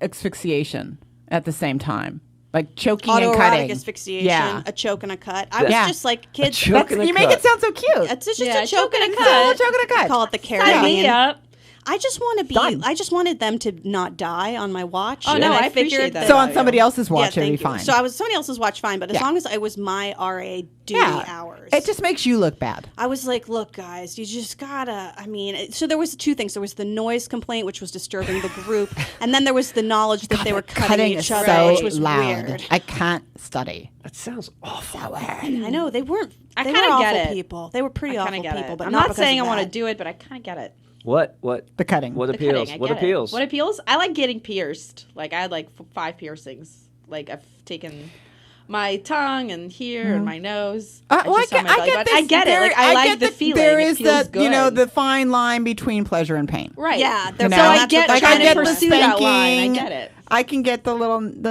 asphyxiation at the same time, like choking and autoerotic cutting. asphyxiation, Yeah. a choke and a cut. I was Yeah. just like, kids, choke that's, and a You make cut. it sound so cute. it's just Yeah, a choke and a cut. Oh, choke and a cut. Call it the Sign Caribbean. me up. I just want to be. Done. I just wanted them to not die on my watch. Oh, and no, I figured appreciate that. So on Yeah. somebody else's Yeah, watch, it'd thank be you. fine. So I was somebody else's watch, fine. But as Yeah. long as it was my RA duty yeah. hours, It just makes you look bad. I was like, look, guys, you just gotta. I mean, so there was two things. There was the noise complaint, which was disturbing the group, and then there was the knowledge that they were cutting is each other, so which was loud. weird. I can't study. That sounds awful. I know they weren't. I They kinda were get awful it. people. They were pretty I awful kind of get people. it. But I'm not not because saying I of want to that. do it, but I kind of get it. What? The cutting. What The appeals? cutting, I What get it. appeals? What appeals? I like getting pierced. Like I had like 5 piercings. Like I've taken my tongue and here and my nose. Well, just on my belly button. I get it. Like I like the feeling. There It is feels that good. the fine line between pleasure and pain. right. Yeah, You they're know? So I that's get what they're trying trying to to pursue do. that line. I spanking. get it. I can get the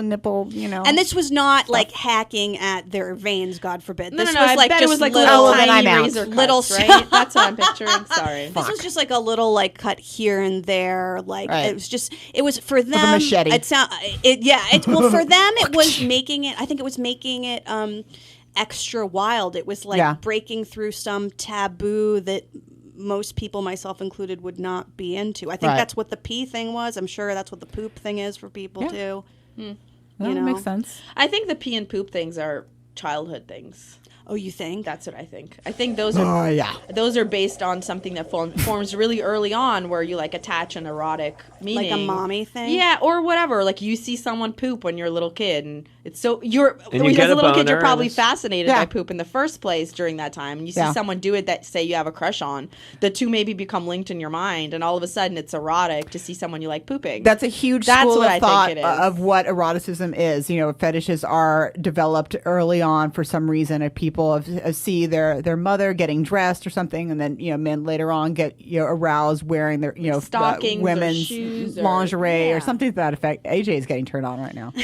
nipple. And this was not like hacking at their veins, God forbid. No, This no, was I like bet just it was like little, Oh, little then tiny I'm out. razor cuts, Little right? That's what I'm picturing. Sorry. This was just like a little like cut here and there. Like Right. it was for them. machete. Well, for them, it was making it. I think it was making it extra wild. It was like Yeah. breaking through some taboo that most people, myself included, would not be into. I think Right. that's what the pee thing was. I'm sure that's what the poop thing is for people Yeah. too. That know? makes sense. I think the pee and poop things are childhood things. Oh, you think? That's what I think. I think those are yeah. those are based on something that forms really early on, where you like attach an erotic meaning, Like a mommy thing? Yeah, or whatever. Like you see someone poop when you're a little kid, and it's so you're And you as get a a little kid, boner, you're probably and it's- fascinated Yeah. by poop in the first place during that time. And you see Yeah. someone do it that say you have a crush on. The two maybe become linked in your mind, and all of a sudden it's erotic to see someone you like pooping. That's a huge That's school what of I think thought it is. of what eroticism is. Fetishes are developed early on for some reason. People see their mother getting dressed or something, and then men later on get aroused wearing their stockings or women's shoes or- lingerie or yeah. something to that effect. AJ is getting turned on right now.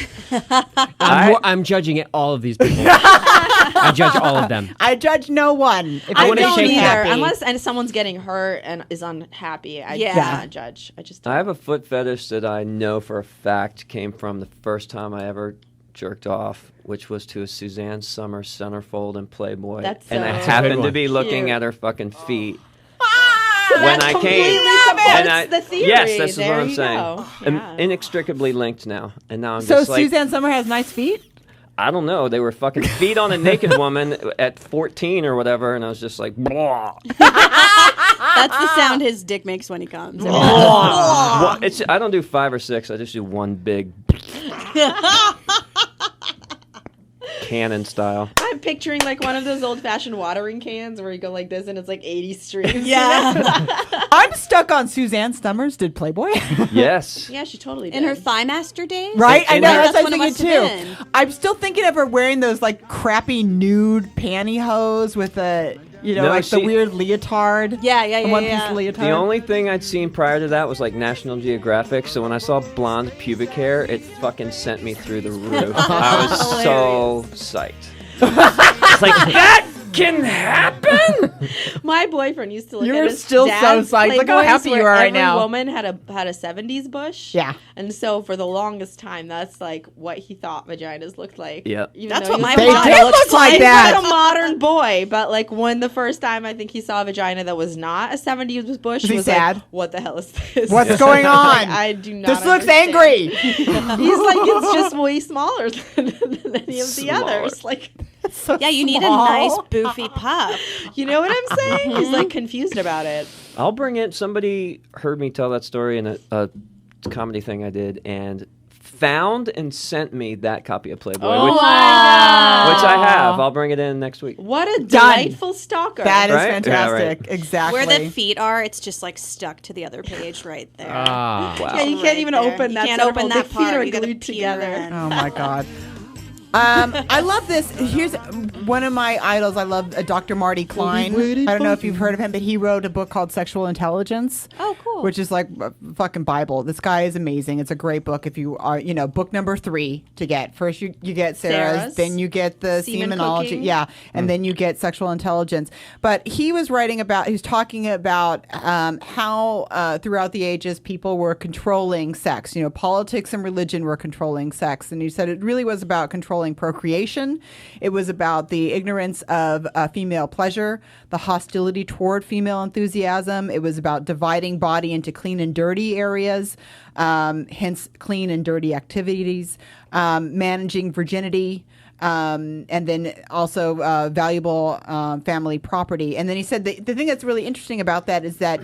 I'm judging all of these people. I judge all of them. I judge no one. If I they wanna don't make shake me either, happy. unless and someone's getting hurt and is unhappy. I do Yeah. not judge. I just don't. I have a foot fetish that I know for a fact came from the first time I ever jerked off, which was to a Suzanne Summers centerfold in Playboy. That's and I so That's a happened good to one. be looking Cute. at her fucking feet. So when that I completely came, supports and I, the theory. yes, this is There what I'm you saying. go. I'm Yeah. inextricably linked now, and now I'm So just like, Suzanne Summer has nice feet. I don't know. They were fucking feet on a naked woman at 14 or whatever, and I was just like, blah. That's the sound his dick makes when he comes. Well, I don't do 5 or 6. I just do one big cannon style. I'm picturing like one of those old-fashioned watering cans where you go like this and it's like 80 streams. Yeah. I'm stuck on Suzanne Summers. Did Playboy? Yes. Yeah, she totally did. In her Thigh Master days? Right, I And know. that's That's what when I'm it thinking must have too. been. I'm still thinking of her wearing those like crappy nude pantyhose with a, No, like the she- weird leotard. Yeah, yeah, The yeah, one piece yeah. leotard. The only thing I'd seen prior to that was like National Geographic. So when I saw blonde pubic hair, it fucking sent me through the roof. I was so psyched. It's like, that can happen? My boyfriend used to look You're at his still so dad's psyched. Look how Playboys happy you where are right every now. woman had a 70s bush. Yeah. And so for the longest time, that's like what he thought vaginas looked like. Yep. Even That's though what he my was They a did looks look like He's that. like a modern boy, but like when the first time I think he saw a vagina that was not a 70s bush, Was he was sad? like, what the hell is this? What's going on? Like, I do not This looks understand. angry. He's like, it's just way smaller than any of the Smaller. others. Like, Yeah, you need a Small. nice boofy puff. you know what I'm saying? He's like confused about it. I'll bring it. Somebody heard me tell that story in a comedy thing I did, and found and sent me that copy of Playboy, Oh which, my God. which I have. I'll bring it in next week. What a delightful stalker. That is Right? fantastic. Yeah, right. Exactly. Where the feet are, it's just like stuck to the other page right there. Ah. Wow. Yeah, you can't Right even there. open You that. can't centerfold. open The that feet part. are You gotta glued peer together. in. Oh my God. I love this. Here's one of my idols. I love Dr. Marty Klein. I don't know if you've heard of him, but he wrote a book called Sexual Intelligence. Oh, cool. Which is like a fucking Bible. This guy is amazing. It's a great book. If you are, book number 3 to get. First, you get Sarah's, then you get the Semen semenology, cooking. and then you get sexual intelligence. But he was talking about how throughout the ages people were controlling sex. Politics and religion were controlling sex, and he said it really was about controlling procreation. It was about the ignorance of female pleasure, the hostility toward female enthusiasm. It was about dividing body into clean and dirty areas, hence clean and dirty activities, managing virginity, and then also valuable family property. And then he said the thing that's really interesting about that is that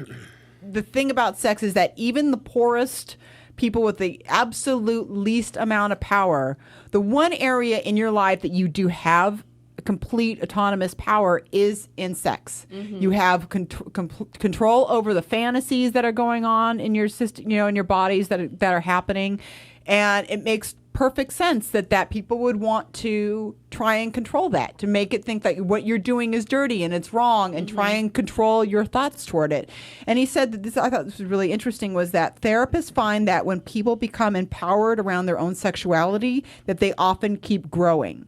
the thing about sex is that even the poorest people with the absolute least amount of power, the one area in your life that you do have complete autonomous power is in sex. You have control over the fantasies that are going on in your system, in your bodies that are happening, and it makes perfect sense that people would want to try and control that, to make it think that what you're doing is dirty and it's wrong, and try and control your thoughts toward it. And he said that I thought this was really interesting, was that therapists find that when people become empowered around their own sexuality, that they often keep growing.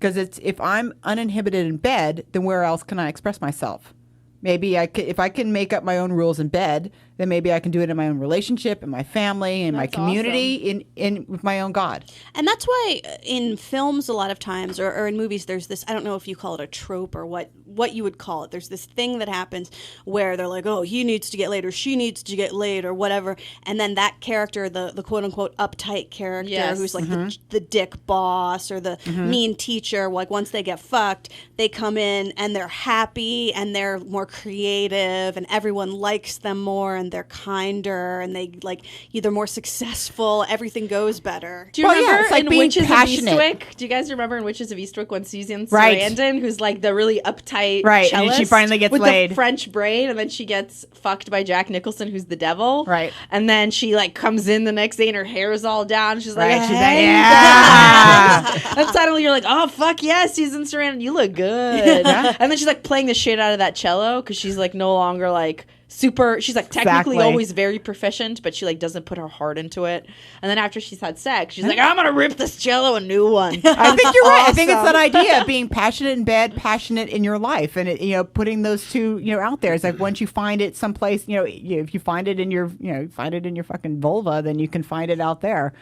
Because if I'm uninhibited in bed, then where else can I express myself? Maybe if I can make up my own rules in bed, then maybe I can do it in my own relationship, in my family, in my community, in with my own God. And that's why in films a lot of times, or in movies, there's this, I don't know if you call it a trope or what you would call it. There's this thing that happens where they're like, oh, he needs to get laid or she needs to get laid or whatever. And then that character, the quote unquote uptight character who's like the dick boss or the mean teacher, like once they get fucked, they come in and they're happy and they're more creative and everyone likes them more and they're kinder and they like either more successful, everything goes better. Do you remember it's like in being Witches passionate. of Eastwick? Do you guys remember in Witches of Eastwick when Susan Right. Sarandon, who's like the really uptight Right, and cellist she finally gets with laid. the French braid, and then she gets fucked by Jack Nicholson, who's the devil. Right. And then she like comes in the next day and her hair is all down. She's like, Right, she's like, hey, yeah. and suddenly you're like, oh fuck yeah, Susan Sarandon, you look good. And then she's like playing the shit out of that cello because she's like no longer like super, she's like technically Exactly. always very proficient, but she like doesn't put her heart into it. And then after she's had sex, she's like, I'm gonna rip this cello a new one. I think you're right. I think it's Awesome. that idea of being passionate in bed, passionate in your life, and putting those two out there. It's like once you find it someplace, if you find it in your find it in your fucking vulva, then you can find it out there.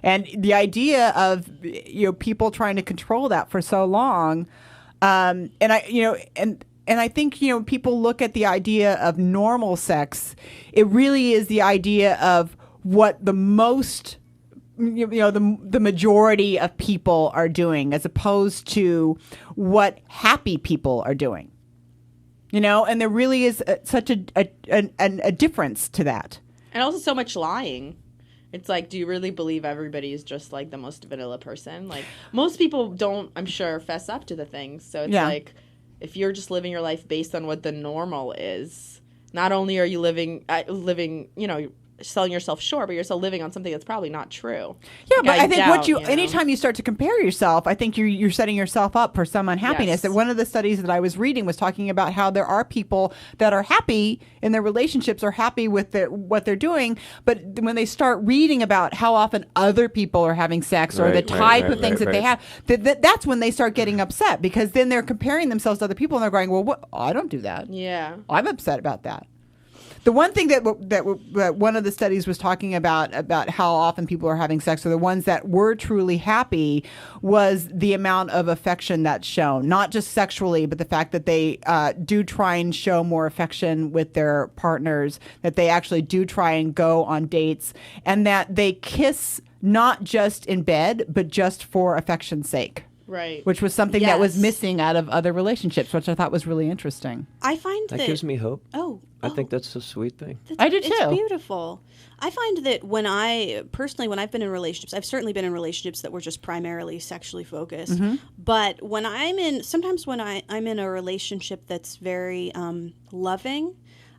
And the idea of people trying to control that for so long, and I think people look at the idea of normal sex. It really is the idea of what the most the majority of people are doing, as opposed to what happy people are doing. And there really is such a difference to that. And also so much lying. It's like, do you really believe everybody is just like the most vanilla person? Like most people don't, I'm sure, fess up to the things. So it's like, if you're just living your life based on what the normal is, not only are you living, selling yourself short, but you're still living on something that's probably not true. Yeah, Like, but I think doubt, anytime you start to compare yourself, I think you're setting yourself up for some unhappiness. Yes. And one of the studies that I was reading was talking about how there are people that are happy in their relationships, or happy with what they're doing, but when they start reading about how often other people are having sex or the type of things that they have, that's when they start getting upset, because then they're comparing themselves to other people and they're going, well, what? I don't do that. Yeah. I'm upset about that. The one thing that one of the studies was talking about how often people are having sex, or the ones that were truly happy, was the amount of affection that's shown, not just sexually, but the fact that they do try and show more affection with their partners, that they actually do try and go on dates, and that they kiss not just in bed, but just for affection's sake. Right. which was something that was Yes. missing out of other relationships, which I thought was really interesting. I find That that gives me hope. Oh, I think that's a sweet thing. I do It's too. beautiful. I find that when I've been in relationships, I've certainly been in relationships that were just primarily sexually focused. Mm-hmm. But when I'm in a relationship that's very loving,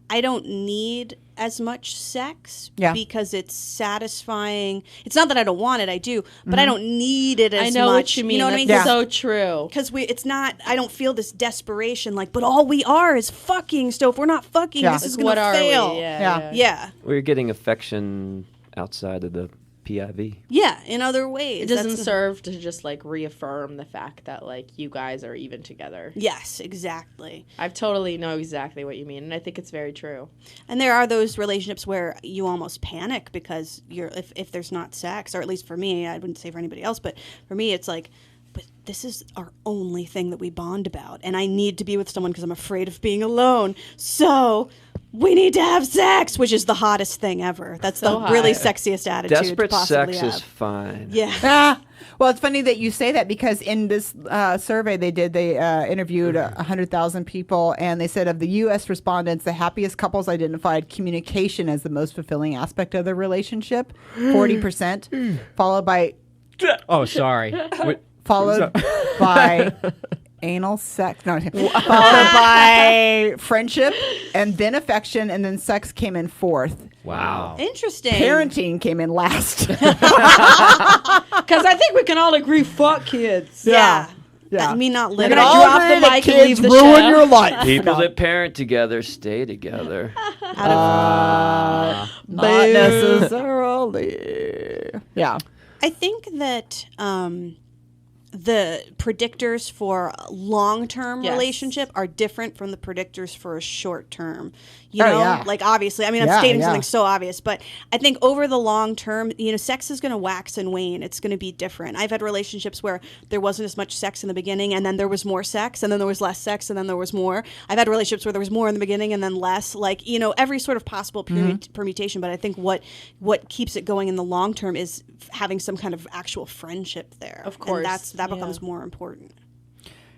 I don't need as much sex because it's satisfying. It's not that I don't want it, I do, but I don't need it as much. I know what you mean. You know what I mean? That's so true. Because it's not, I don't feel this desperation, like, but all we are is fucking. So if we're not fucking, this is going to fail. Yeah. We're getting affection outside of the PIV. Yeah, in other ways. It doesn't serve to just like reaffirm the fact that like you guys are even together. Yes, exactly. I totally know exactly what you mean, and I think it's very true. And there are those relationships where you almost panic because if there's not sex, or at least for me, I wouldn't say for anybody else, but for me, it's like, but this is our only thing that we bond about, and I need to be with someone because I'm afraid of being alone. So we need to have sex, which is the hottest thing ever. That's So the really hot. sexiest attitude. Desperate to possibly sex have. is fine. Yeah. Well, it's funny that you say that because in this survey they did, they interviewed 100,000 people, and they said of the U.S. respondents, the happiest couples identified communication as the most fulfilling aspect of their relationship, 40%, followed by Oh, sorry. followed by anal sex, no, followed by friendship, and then affection, and then sex came in fourth. Wow. Interesting. Parenting came in last. Because I think we can all agree, fuck kids. Yeah. Yeah. I mean, not We're literally. gonna all drop the agree that mic and kids leave the ruin show. your life. People that parent together stay together. Not necessarily. Yeah. I think that the predictors for long-term Yes. relationship are different from the predictors for a short-term. Oh, yeah. Like obviously, I mean, I'm Yeah, stating yeah. something so obvious, but I think over the long term, sex is going to wax and wane. It's going to be different. I've had relationships where there wasn't as much sex in the beginning, and then there was more sex, and then there was less sex, and then there was more. I've had relationships where there was more in the beginning and then less. Like, every sort of possible permutation. But I think what keeps it going in the long term is having some kind of actual friendship there. Of course, and that becomes more important.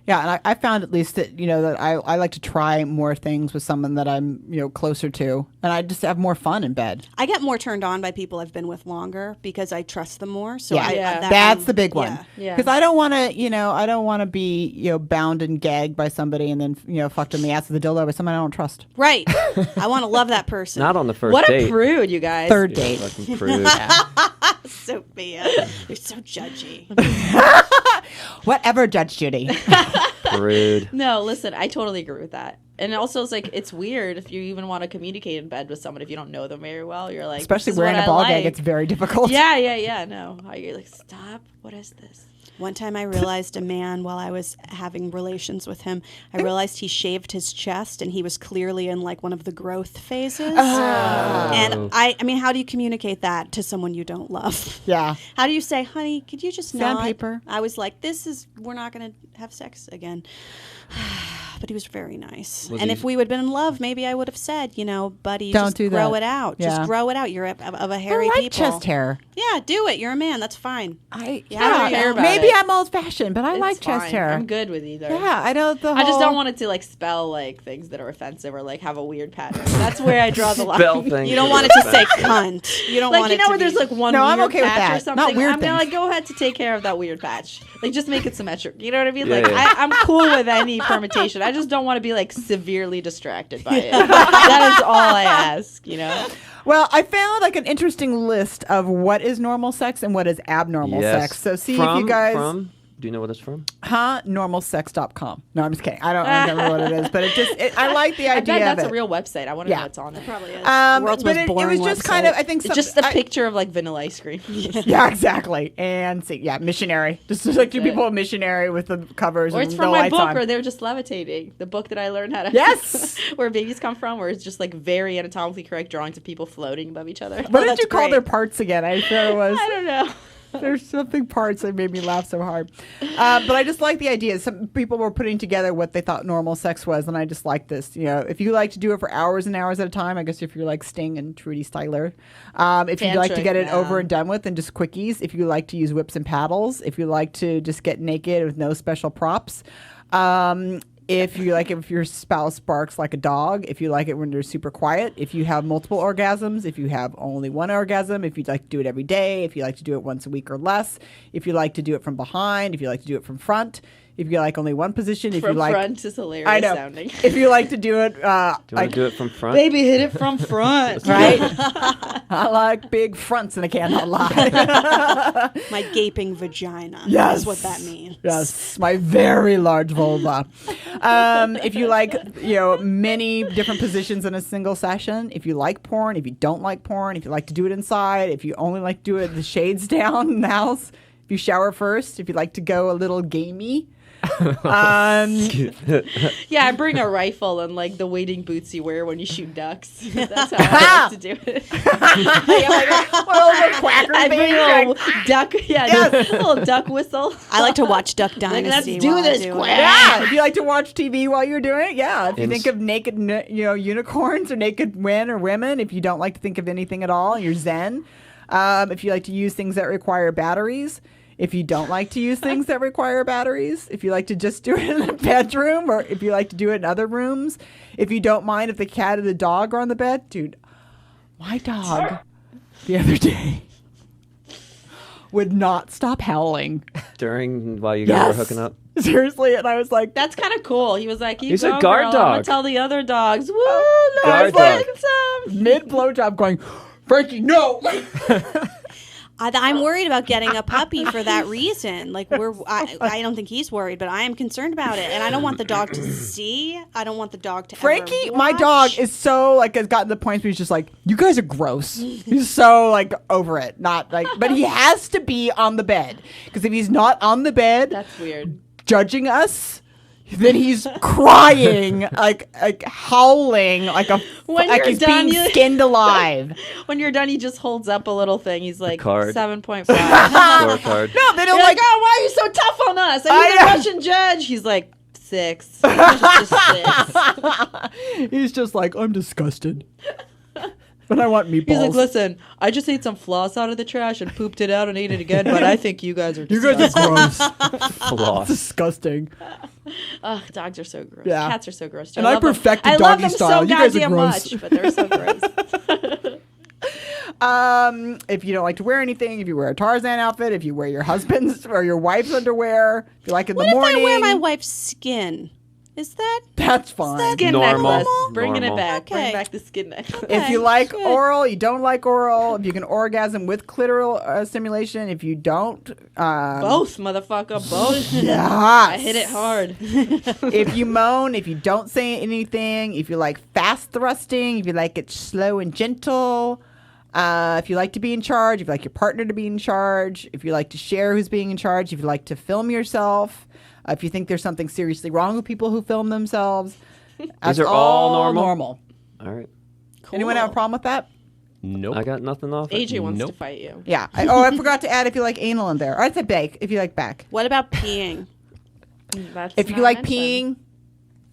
Yeah, and I found at least that, that I like to try more things with someone that I'm, closer to. And I just have more fun in bed. I get more turned on by people I've been with longer because I trust them more. So Yeah, that that's one- the big one. Yeah. Because I don't want to, I don't want to be, bound and gagged by somebody and then, fucked in the ass with a dildo by someone I don't trust. Right. I want to love that person. Not on the first What date. a prude, you guys. Third You're date. fucking prude. Sophia. You're so judgy. Whatever, Judge Judy. Prude. No, listen, I totally agree with that. And also, it's like, it's weird if you even want to communicate in bed with someone if you don't know them very well. You're like, Especially this is wearing what a ball I gag, like. it's very difficult. Yeah, no. You're like, stop. What is this? One time I realized a man, while I was having relations with him, I realized he shaved his chest and he was clearly in like one of the growth phases. And I mean, how do you communicate that to someone you don't love? Yeah. How do you say, honey, could you just not? Sandpaper. I was like, we're not going to have sex again. But he was very nice. Was and he- if we would have been in love, maybe I would have said, buddy, Don't just do grow that. it out. Yeah. Just grow it out. You're of a I hairy like people. chest hair. Yeah, do it. You're a man. That's fine. I don't care about maybe it. I'm old fashioned, but I It's like chest fine. hair. I'm good with either. Yeah, I know the whole... I just don't want it to like spell like things that are offensive or like have a weird pattern. That's where I draw the line. Spell things. You don't want it to say cunt. You don't Like, want you it know to where be... there's like one No, weird I'm okay with patch that. or Not something. weird I'm gonna things. like go ahead to take care of that weird patch. Like just make it symmetric. You know what I mean? Yeah, Like yeah. I'm cool with any permutation. I just don't want to be like severely distracted by it. That is all I ask. Well, I found like an interesting list of what is normal sex and what is abnormal Yes. sex. So see from, if you guys... From? Do you know what it's from? Normalsex.com. No, I'm just kidding. I don't remember what it is, but I like the I idea bet of that's it. a real website. I want to Yeah. know what's on it. Probably is. The World's but most it boring was just website. kind of, I think... It's just a picture of like vanilla ice cream. Yeah, exactly. And see, missionary. Just like two people missionary with the covers Or and it's no from my lights book on. where they're just levitating. The book that I learned how to... Yes! where babies come from, where it's just like very anatomically correct drawings of people floating above each other. What did that's you call great. their parts again? I thought it was... I don't know. There's something parts that made me laugh so hard. But I just like the idea. Some people were putting together what they thought normal sex was, and I just like this. You know, if you like to do it for hours and hours at a time, I guess if you're like Sting and Trudy Styler. If you like to get it over and done with and just quickies, if you like to use whips and paddles, if you like to just get naked with no special props. If you like it, if your spouse barks like a dog, if you like it when they're super quiet, if you have multiple orgasms, if you have only one orgasm, if you'd like to do it every day, if you like to do it once a week or less, if you like to do it from behind, if you like to do it from front, if you like only one position, if From you like front is hilarious I know. sounding. If you like to do it, Do you want to do it from front? Baby, hit it from front. right? I like big fronts, and I cannot lie. My gaping vagina. Yes. Is what that means. Yes, my very large vulva. If you like, many different positions in a single session, if you like porn, if you don't like porn, if you like to do it inside, if you only like to do it with the shades down in the house, if you shower first, if you like to go a little gamey. Yeah, I bring a rifle and like the wading boots you wear when you shoot ducks. That's how I like to do it. I bring a little duck, a little duck whistle. I like to watch Duck Like, Dynasty. let's do while I this do it. quick. Yeah, if you like to watch TV while you're doing it, yeah. If you In- think of naked, unicorns or naked men or women, if you don't like to think of anything at all, you're zen. If you like to use things that require batteries, if you don't like to use things that require batteries, if you like to just do it in the bedroom, or if you like to do it in other rooms, if you don't mind if the cat or the dog are on the bed, dude, my dog the other day would not stop howling. While you guys were hooking up? Seriously, and I was like, That's kind of cool. He was like, He's a going, guard girl. dog. I'm gonna tell the other dogs. Woo, Guard nice dog. some. mid blowjob going, Frankie, no. I'm worried about getting a puppy for that reason. Like I don't think he's worried, but I am concerned about it, and I don't want the dog to see. I don't want the dog to. Frankie, ever my watch. dog, is so has gotten to the point where he's just like, you guys are gross. He's so over it, not but he has to be on the bed, because if he's not on the bed, That's weird. judging us, then he's crying, howling, When like you're he's done, being skinned alive. When you're done, he just holds up a little thing. He's like card. 7.5. Scorecard. No, they don't You're like, oh, why are you so tough on us? I'm the know. Russian judge. He's like 6. Just 6. He's just like, I'm disgusted. But I want meatballs. He's like, listen, I just ate some floss out of the trash and pooped it out and ate it again, but I think you guys are You disgusting. guys are gross. Floss. disgusting. Ugh, dogs are so gross. Yeah. Cats are so gross. Too. And I love them. perfected I love doggy them style. so You guys are goddamn gross. much, but they're so gross. If you don't like to wear anything, if you wear a Tarzan outfit, if you wear your husband's or your wife's underwear, if you like in What the if morning, I wear my wife's skin? Is that? that's fine. Skin Normal. necklace. Bringing it Normal. back. Bring Okay. back the skin necklace. If you Okay, like good. oral, you don't like oral. If you can orgasm with clitoral stimulation, if you don't, Both, motherfucker. Both. yes. I hit it hard. If you moan, if you don't say anything, if you like fast thrusting, if you like it slow and gentle, if you like to be in charge, if you like your partner to be in charge, if you like to share who's being in charge, if you like to film yourself, if you think there's something seriously wrong with people who film themselves, that's are all normal? normal. All right. Anyone have a problem with that? Nope. I got nothing off it. AJ wants to Nope. fight you. Yeah. I forgot to add if you like anal in there. Or I said back, if you like back. What about peeing? That's If you not like mentioned. peeing,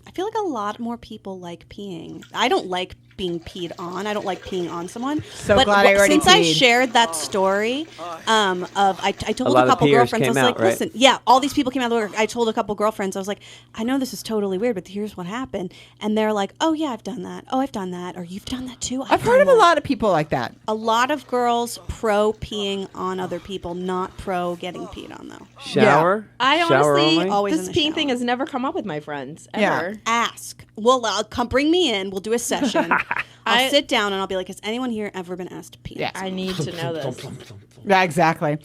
I feel like a lot more people like peeing. I don't like being peed on. I don't like peeing on someone. So but glad I already since I peed. shared that story, I told lot a of couple peers girlfriends. I was came like, out, right? listen, yeah, all these people came out of the work. I told a couple girlfriends. I was like, I know this is totally weird, but here's what happened. And they're like, oh yeah, I've done that. Oh, I've done that. Or you've done that too. I've heard of a lot of people like that. A lot of girls pro peeing on other people, not pro getting peed on though. Shower? I Shower honestly, only? Always this in the peeing thing shower. has never come up with my friends, Yeah. ever. Ask. Well, come bring me in. We'll do a session. I'll I- sit down and I'll be like, has anyone here ever been asked to pee? Yeah. I need to know this. Yeah, exactly.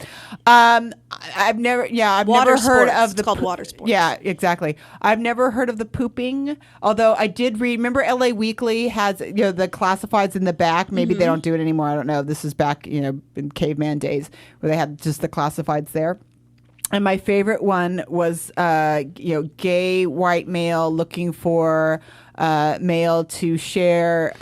I've never Water heard sports. of It's the called water sports. Yeah, exactly. I've never heard of the pooping. Although I did read. Remember, LA Weekly has the classifieds in the back. Maybe they don't do it anymore. I don't know. This is back in caveman days where they had just the classifieds there. And my favorite one was gay white male looking for male to share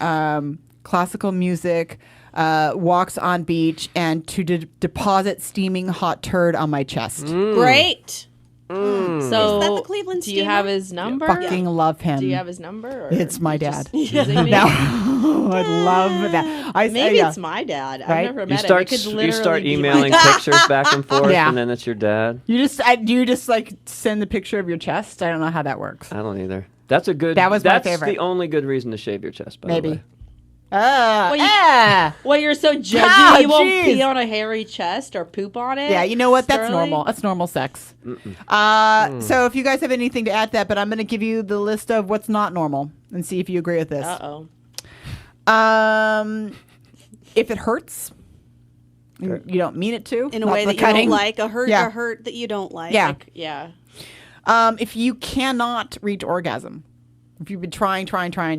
classical music. walks on beach, and to deposit steaming hot turd on my chest. Great. So Is that the Cleveland do you steamer? have his number? Fucking love him. Do you have his number? Or It's my you just dad. using me? No. I'd love that. Maybe yeah. it's my dad. Right? I've never You met him. start It could literally you start be my emailing dad. pictures back and forth, Yeah. and then it's your dad. Do you just like send the picture of your chest? I don't know how that works. I don't either. That's a good. That was my that's favorite. the only good reason to shave your chest. By the Maybe. way. Well, you're so judgy. Ah, You won't jeez. pee on a hairy chest or poop on it. Yeah, you know what? That's Sterling? normal. That's normal sex. So if you guys have anything to add to that, but I'm going to give you the list of what's not normal and see if you agree with this. Uh-oh. If it hurts, you don't mean it to. In a not way the that you cutting. don't like, a hurt Yeah. that you don't like. Yeah. Yeah. If you cannot reach orgasm, if you've been trying,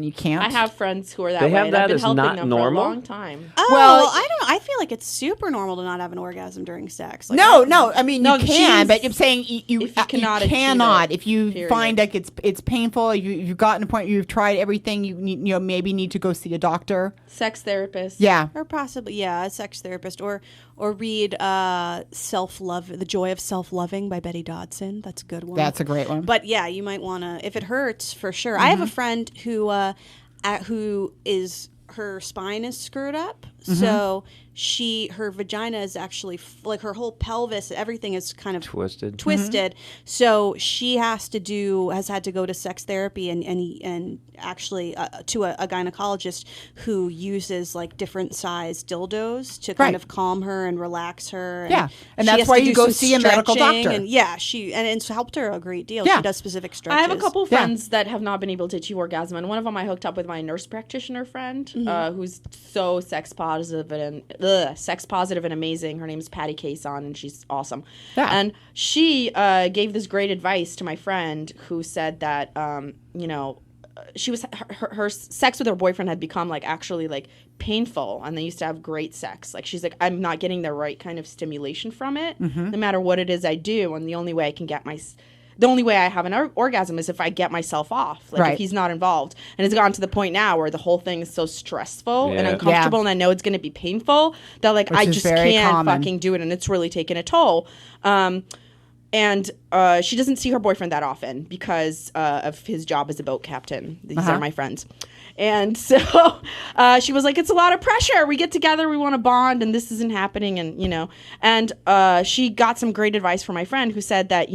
you can't. I have friends who are that They way. have and that I've been as helping not them normal? for a long time. Oh, Well, I don't know. I feel like it's super normal to not have an orgasm during sex. Like, No. I mean, No, you can, jeez. but I'm saying you If you cannot achieve cannot. it, If you period. find like it's painful, you've gotten to a point you've tried everything. You need, maybe need to go see a doctor. Sex therapist. Yeah. Or possibly, a sex therapist, or read The Joy of Self-Loving by Betty Dodson. That's a good one. That's a great one. But yeah, you might want to, if it hurts, for sure. I have a friend who is, her spine is screwed up, so her vagina is actually like her whole pelvis, everything is kind of Twisted. So she has had to go to sex therapy and actually to a gynecologist who uses like different size dildos to kind Right. of calm her and relax her. Yeah. And she that's has why to you do go some see a medical stretching, doctor. And it's helped her a great deal. Yeah. She does specific stretches. I have a couple Yeah. friends that have not been able to achieve orgasm, and one of them I hooked up with my nurse practitioner friend, who's so sex positive and amazing. Her name's Patty Cason, and she's awesome. Yeah. And she gave this great advice to my friend who said that she was her sex with her boyfriend had become like actually like painful, and they used to have great sex. Like she's like, I'm not getting the right kind of stimulation from it, no matter what it is I do, and the only way I have an orgasm is if I get myself off, like Right. if he's not involved. And it's gotten to the point now where the whole thing is so stressful and Yeah. uncomfortable, Yeah. and I know it's going to be painful that like Which I is just very can't common. fucking do it, and it's really taken a toll. And she doesn't see her boyfriend that often because of his job as a boat captain. These are my friends. And so she was like, it's a lot of pressure. We get together, we want to bond, and this isn't happening. And she got some great advice from my friend who said that,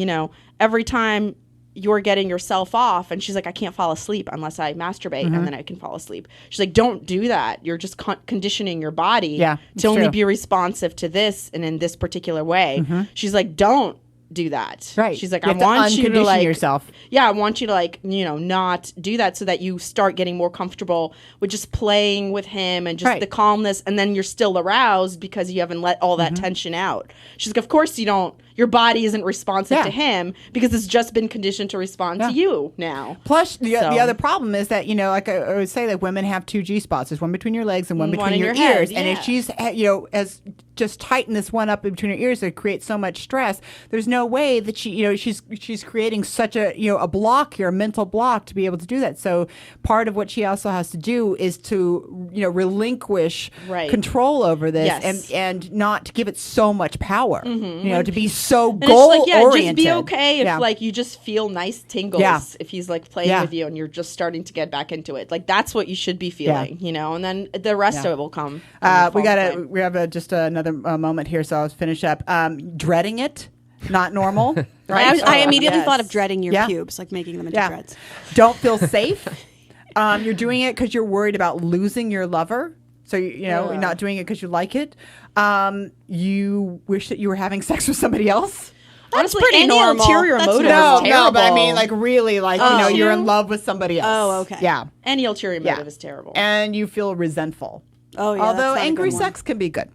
every time you're getting yourself off, and she's like, I can't fall asleep unless I masturbate, and then I can fall asleep. She's like, don't do that. You're just conditioning your body it's to only true. be responsive to this and in this particular way. She's like, don't do that. Right. She's like, You I have to want you to uncondition like yourself. Yeah, I want you to like, not do that, so that you start getting more comfortable with just playing with him and just Right. the calmness, and then you're still aroused because you haven't let all that tension out. She's like, of course you don't. Your body isn't responsive Yeah. to him because it's just been conditioned to respond to you now. Plus, the So- other problem is that, like I would say, that women have two G spots. There's one between your legs and one between in your your head, ears. And if yeah. she's, has just tightened this one up between her ears that creates so much stress, there's no way that she's creating such a block here, a mental block, to be able to do that. So part of what she also has to do is to, relinquish Right. control over this Yes. and not to give it so much power, to be so And it's goal like, yeah, oriented. just be okay if Yeah. like you just feel nice tingles Yeah. if he's like playing Yeah. with you and you're just starting to get back into it. Like that's what you should be feeling, and then the rest of it will come. We have just another moment here, so I'll finish up. Dreading it, not normal. Right? I immediately Yes. thought of dreading your Yeah. pubes, like making them into Yeah. dreads. Don't feel safe. You're doing it because you're worried about losing your lover. So you're not doing it because you like it. You wish that you were having sex with somebody else. Honestly, pretty any normal. ulterior That's motive No, is terrible. but I mean, like really, like you're in love with somebody else. Oh, okay. Yeah, Any ulterior Yeah. motive is terrible. and you feel resentful. Oh, yeah. Although that's not a angry good one. sex can be good.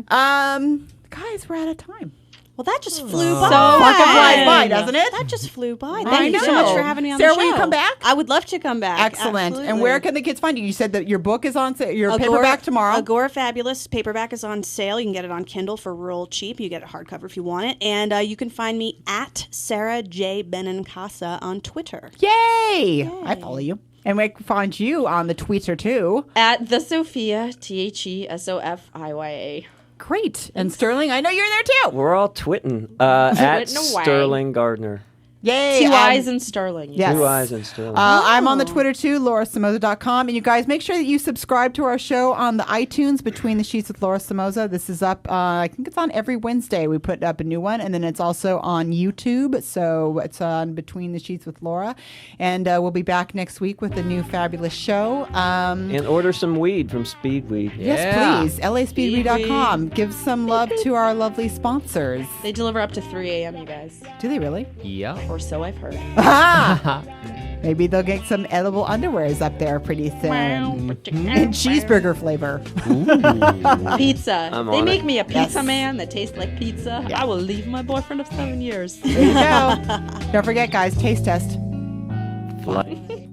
Guys, we're out of time. Well, that just flew by. Fucking flies by, doesn't it? That just flew by. I Thank you so much know. for having me on Sarah, the show. will you come back? I would love to come back. Excellent. Absolutely. And where can the kids find you? You said that your book is on sale. Your Agora- paperback tomorrow. Agora Fabulous paperback is on sale. You can get it on Kindle for real cheap. You get it hardcover if you want it. And you can find me at Sara J. Benincasa on Twitter. Yay! I follow you. And we can find you on the Twitter too. At the Sofiya, TheSofiya. Great. And Stirling, I know you're there too. We're all twitting. At Twitting away. Sterling Gardner. Yay. 2 eyes in Stirling. Yes. 2 eyes in Stirling. I'm on the Twitter too, LoraSomoza.com. And you guys, make sure that you subscribe to our show on the iTunes, Between the Sheets with Lora Somoza. This is up, I think it's on every Wednesday. We put up a new one. And then it's also on YouTube. So it's on Between the Sheets with Lora. And we'll be back next week with a new fabulous show. And order some weed from Speedweed. Yes, please. LASpeedweed.com. Give some love to our lovely sponsors. They deliver up to 3 a.m., you guys. Do they really? Yeah. Or so I've heard. Maybe they'll get some edible underwears up there pretty soon. And cheeseburger flavor. Pizza. They on make it. me a pizza man that tastes like pizza. I will leave my boyfriend of 7 years. There you go. Don't forget, guys, taste test. Fly.